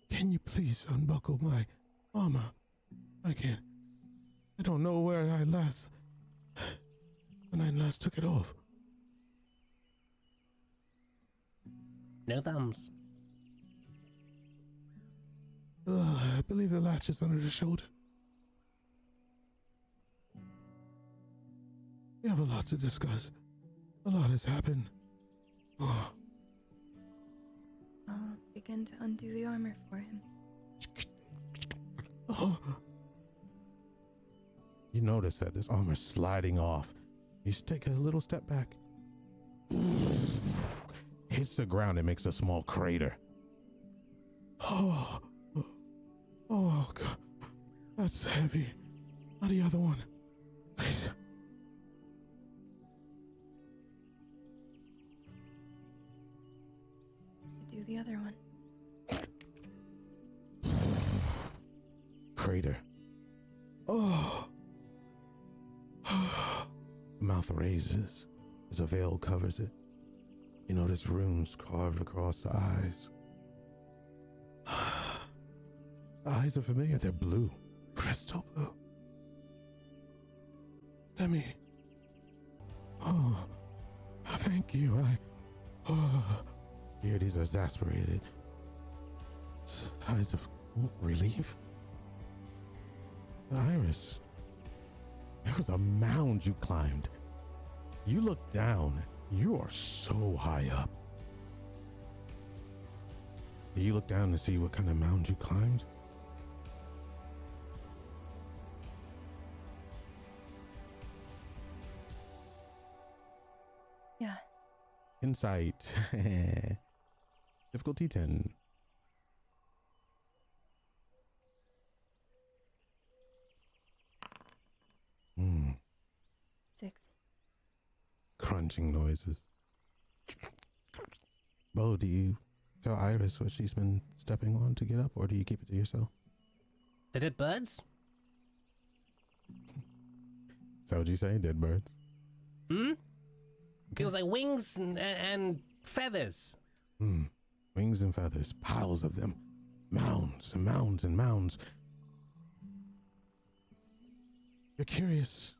Can you please unbuckle my armor? I don't know where when I last took it off. No thumbs. I believe the latch is under the shoulder. We have a lot to discuss. A lot has happened. Oh. I'll begin to undo the armor for him. Oh. You notice that this armor's sliding off. You take a little step back. Hits the ground and makes a small crater. Oh God. That's heavy. Not the other one. Please. Do the other one. Crater. Oh. Mouth raises as a veil covers it. You notice runes carved across the eyes. The eyes are familiar. They're blue. Crystal blue. Let me. Oh. Thank you. Beardy's exasperated. Eyes of relief. Iris. There was a mound you climbed. You look down. You are so high up. You look down to see what kind of mound you climbed. Yeah. Insight. Difficulty 10. Hmm. 6. Crunching noises. Bo, do you tell Iris what she's been stepping on to get up, or do you keep it to yourself? The dead birds? Is that what you say? Dead birds? Hmm? Feels like wings and feathers. Hmm. Wings and feathers. Piles of them. Mounds and mounds and mounds. You're curious.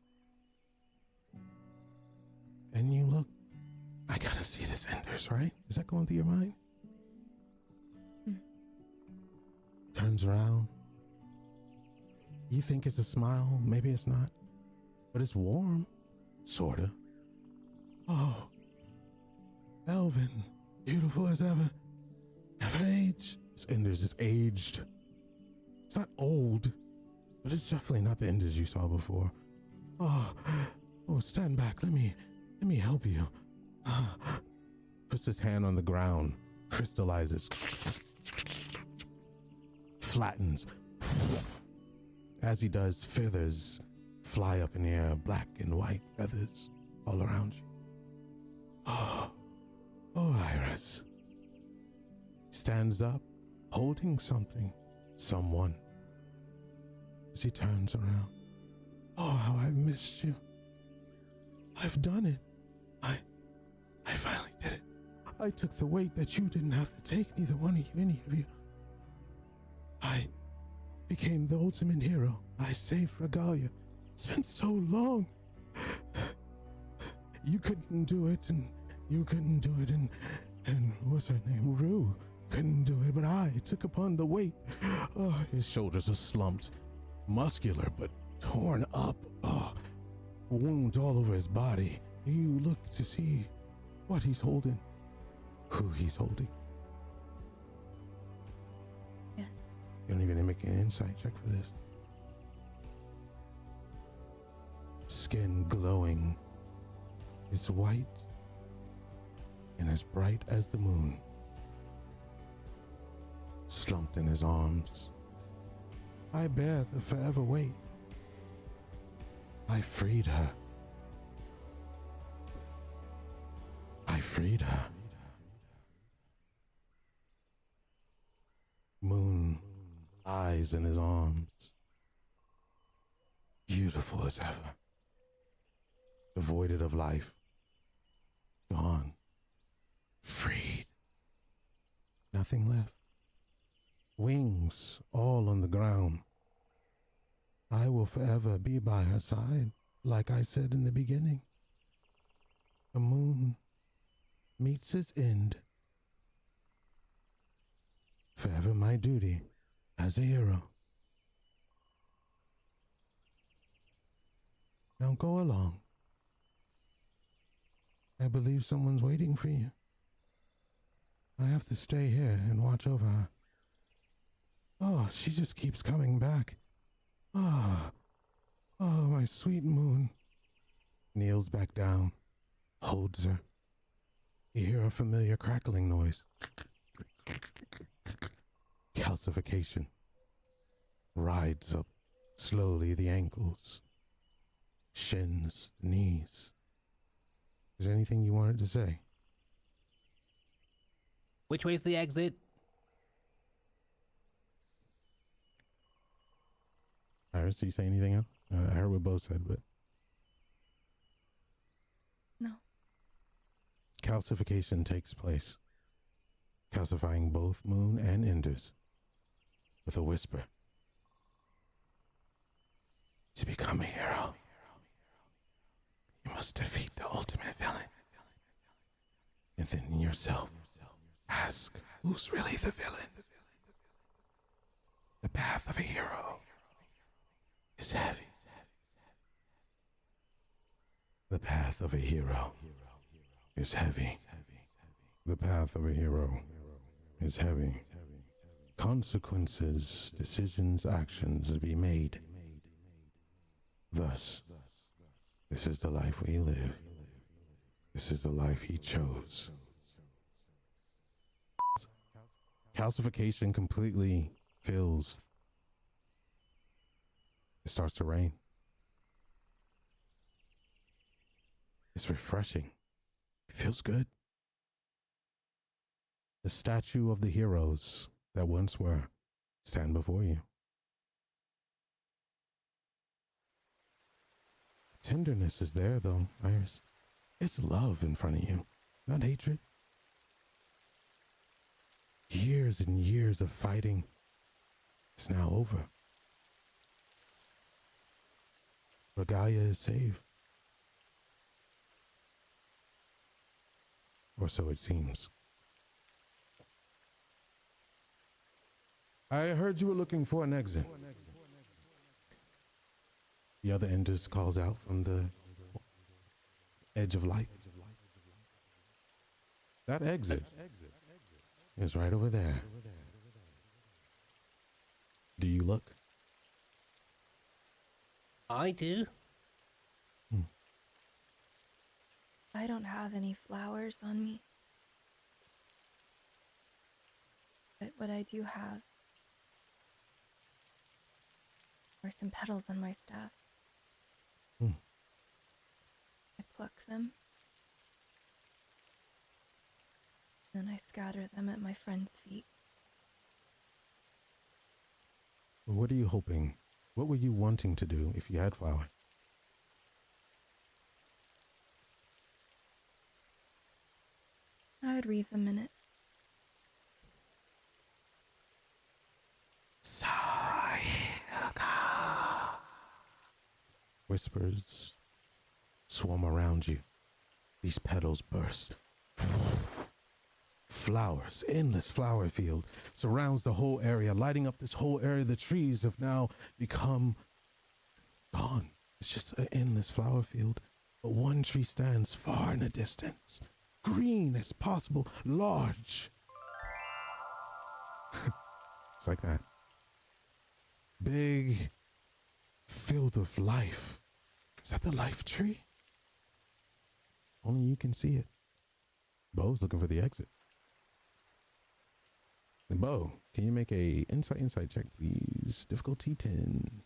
And you look. I gotta see this Enders, right? Is that going through your mind? Turns around. You think it's a smile. Maybe it's not. But it's warm. Sorta. Oh. Elvin. Beautiful as ever. Never age. This Enders is aged. It's not old. But it's definitely not the Enders you saw before. Oh. Oh, stand back. Let me help you. Puts his hand on the ground. Crystallizes. Flattens. As he does, feathers fly up in the air, black and white feathers all around you. Oh, Iris. Stands up, holding something, someone. As he turns around. Oh, how I've missed you. I've done it. I finally did it. I took the weight that you didn't have to take, neither one of you, any of you. I became the ultimate hero. I saved Regalia. It's been so long. You couldn't do it, and you couldn't do it, and what's her name? Rue couldn't do it, but I took upon the weight. Oh, his shoulders are slumped, muscular, but torn up. Oh, wounds all over his body. You look to see what he's holding, who he's holding. Yes. You don't even make an insight check for this. Skin glowing. It's white and as bright as the moon. Slumped in his arms. I bear the forever weight. I freed her. I freed her. Moon eyes in his arms. Beautiful as ever. Devoided of life. Gone. Freed. Nothing left. Wings all on the ground. I will forever be by her side, like I said in the beginning. The moon meets its end. Forever my duty as a hero. Now go along. I believe someone's waiting for you. I have to stay here and watch over her. Oh, she just keeps coming back. Ah, oh, my sweet moon. Kneels back down, holds her. You hear a familiar crackling noise. Calcification. Rides up slowly the ankles, shins, knees. Is there anything you wanted to say? Which way's the exit? Iris, do you say anything else? I heard what Bo said, but... No. Calcification takes place, calcifying both moon and Enders with a whisper. To become a hero, you must defeat the ultimate villain. And then yourself ask, who's really the villain? The path of a hero is heavy. The path of a hero is heavy. The path of a hero is heavy. consequences, decisions, actions to be made. Thus, this is the life we live. This is the life he chose. Calcification completely fills. It starts to rain. It's refreshing. It feels good. The statue of the heroes that once were stand before you. Tenderness is there, though, Iris. It's love in front of you, not hatred. Years and years of fighting is now over. Regalia is saved. Or so it seems. I heard you were looking for an exit. The other Enders calls out from the edge of light. That exit is right over there. Do you look? I do. I don't have any flowers on me. But what I do have are some petals on my staff. I pluck them. Then I scatter them at my friend's feet. What are you hoping? What were you wanting to do if you had flower? I would wreathe them in it. Whispers swarm around you. These petals burst. Flowers, endless flower field surrounds the whole area, lighting up this whole area. The trees have now become gone. It's just an endless flower field. But one tree stands far in the distance, green as possible, large. It's like that. Big, filled with life. Is that the life tree? Only you can see it. Bo's looking for the exit. And Bo, can you make a insight check, please? Difficulty 10.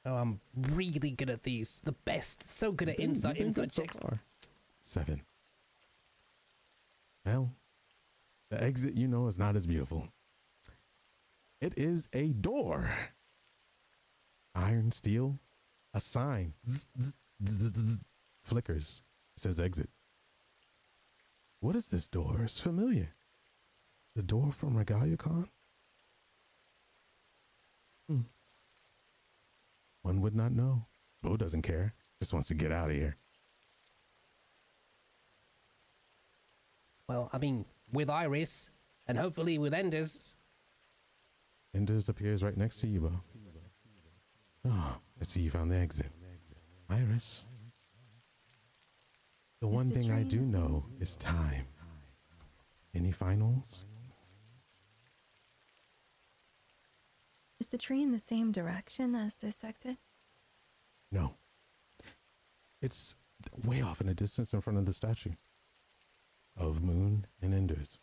Oh, I'm really good at these. The best. So good at insight checks. 7. Well, the exit you know is not as beautiful. It is a door. Iron, steel, a sign. Zzz, zzz, zzz, zzz, flickers. It says exit. What is this door? It's familiar. The door from Regalia Con? One would not know. Bo doesn't care. Just wants to get out of here. Well, I mean, with Iris, and hopefully with Enders. Enders appears right next to you, Bo. Oh, I see you found the exit. Iris. The one the thing I train do the same? know is time. Any finals? Is the tree in the same direction as this exit? No. It's way off in the distance in front of the statue of Moon and Enders.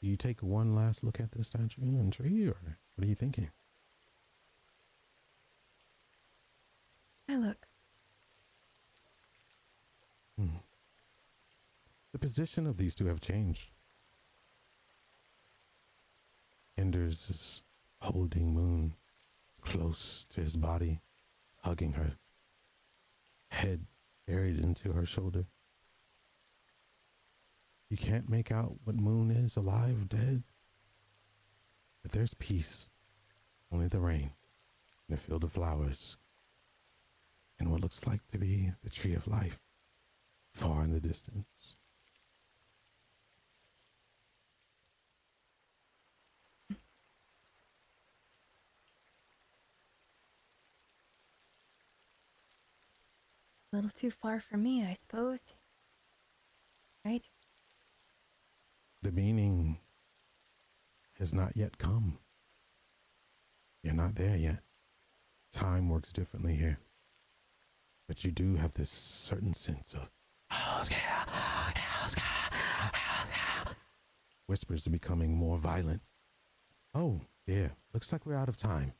Do you take one last look at the statue and tree, or what are you thinking? I look. The position of these two have changed. Enders is holding Moon close to his body, hugging her, head buried into her shoulder. You can't make out what Moon is, alive, dead. But there's peace, only the rain, and a field of flowers, and what looks like to be the tree of life, far in the distance. A little too far for me, I suppose. Right? The meaning has not yet come. You're not there yet. Time works differently here. But you do have this certain sense of whispers are becoming more violent. Oh, dear. Looks like we're out of time.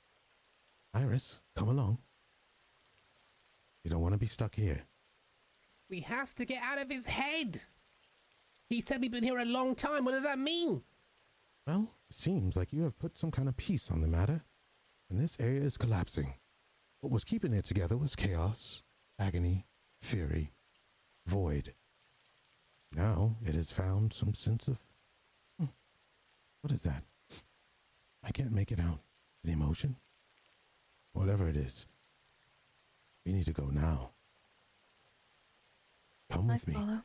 Iris, come along. You don't want to be stuck here. We have to get out of his head. He said we've been here a long time. What does that mean? Well, it seems like you have put some kind of peace on the matter, and this area is collapsing. What was keeping it together was chaos, agony, fury, void. Now it has found some sense of... What is that? I can't make it out. An emotion? Whatever it is. We need to go now. Come with me. Follow.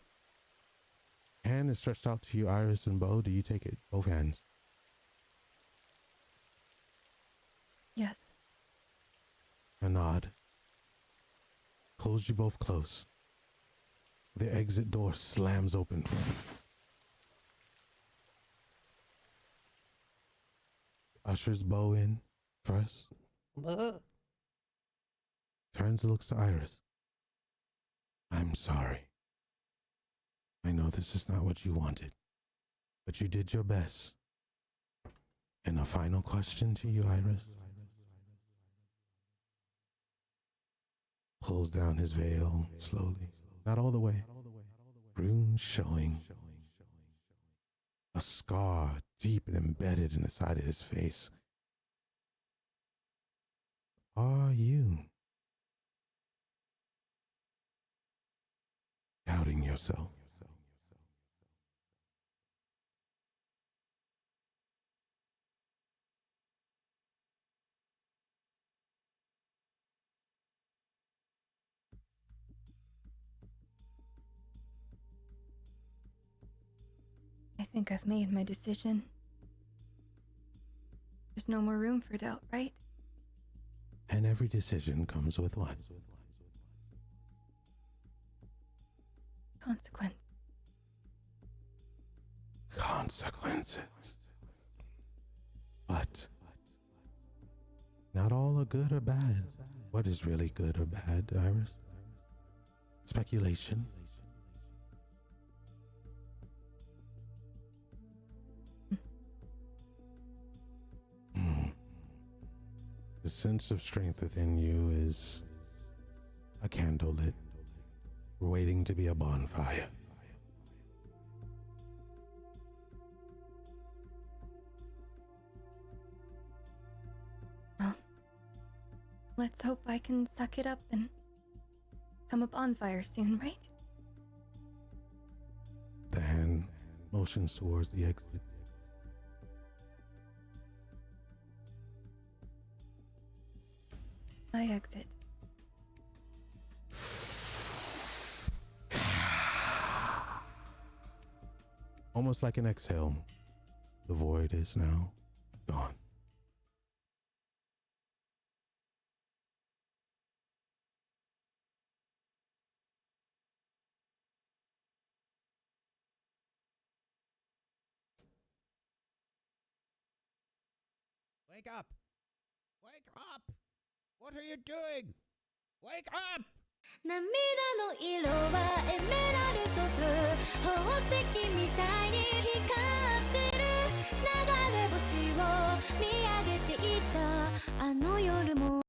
Hand is stretched out to you, Iris and Bo. Do you take it? Both hands. Yes. A nod. Close you both close. The exit door slams open. Ushers Bo in first. Turns and looks to Iris. I'm sorry. I know this is not what you wanted, but you did your best. And a final question to you, Iris. Pulls down his veil slowly, not all the way. Runes showing. A scar deep and embedded in the side of his face. Are you doubting yourself? I think I've made my decision. There's no more room for doubt, right? And every decision comes with what? Consequence. Consequences. But not all are good or bad. What is really good or bad, Iris? Speculation. The sense of strength within you is a candle lit, waiting to be a bonfire. Well, let's hope I can suck it up and become a bonfire soon, right? The hand motions towards the exit. I exit. Almost like an exhale, the void is now gone. Wake up! Wake up! What are you doing? Wake up! 涙の色はエメラルドブルー宝石みたいに光ってる流れ星を見上げていたあの夜も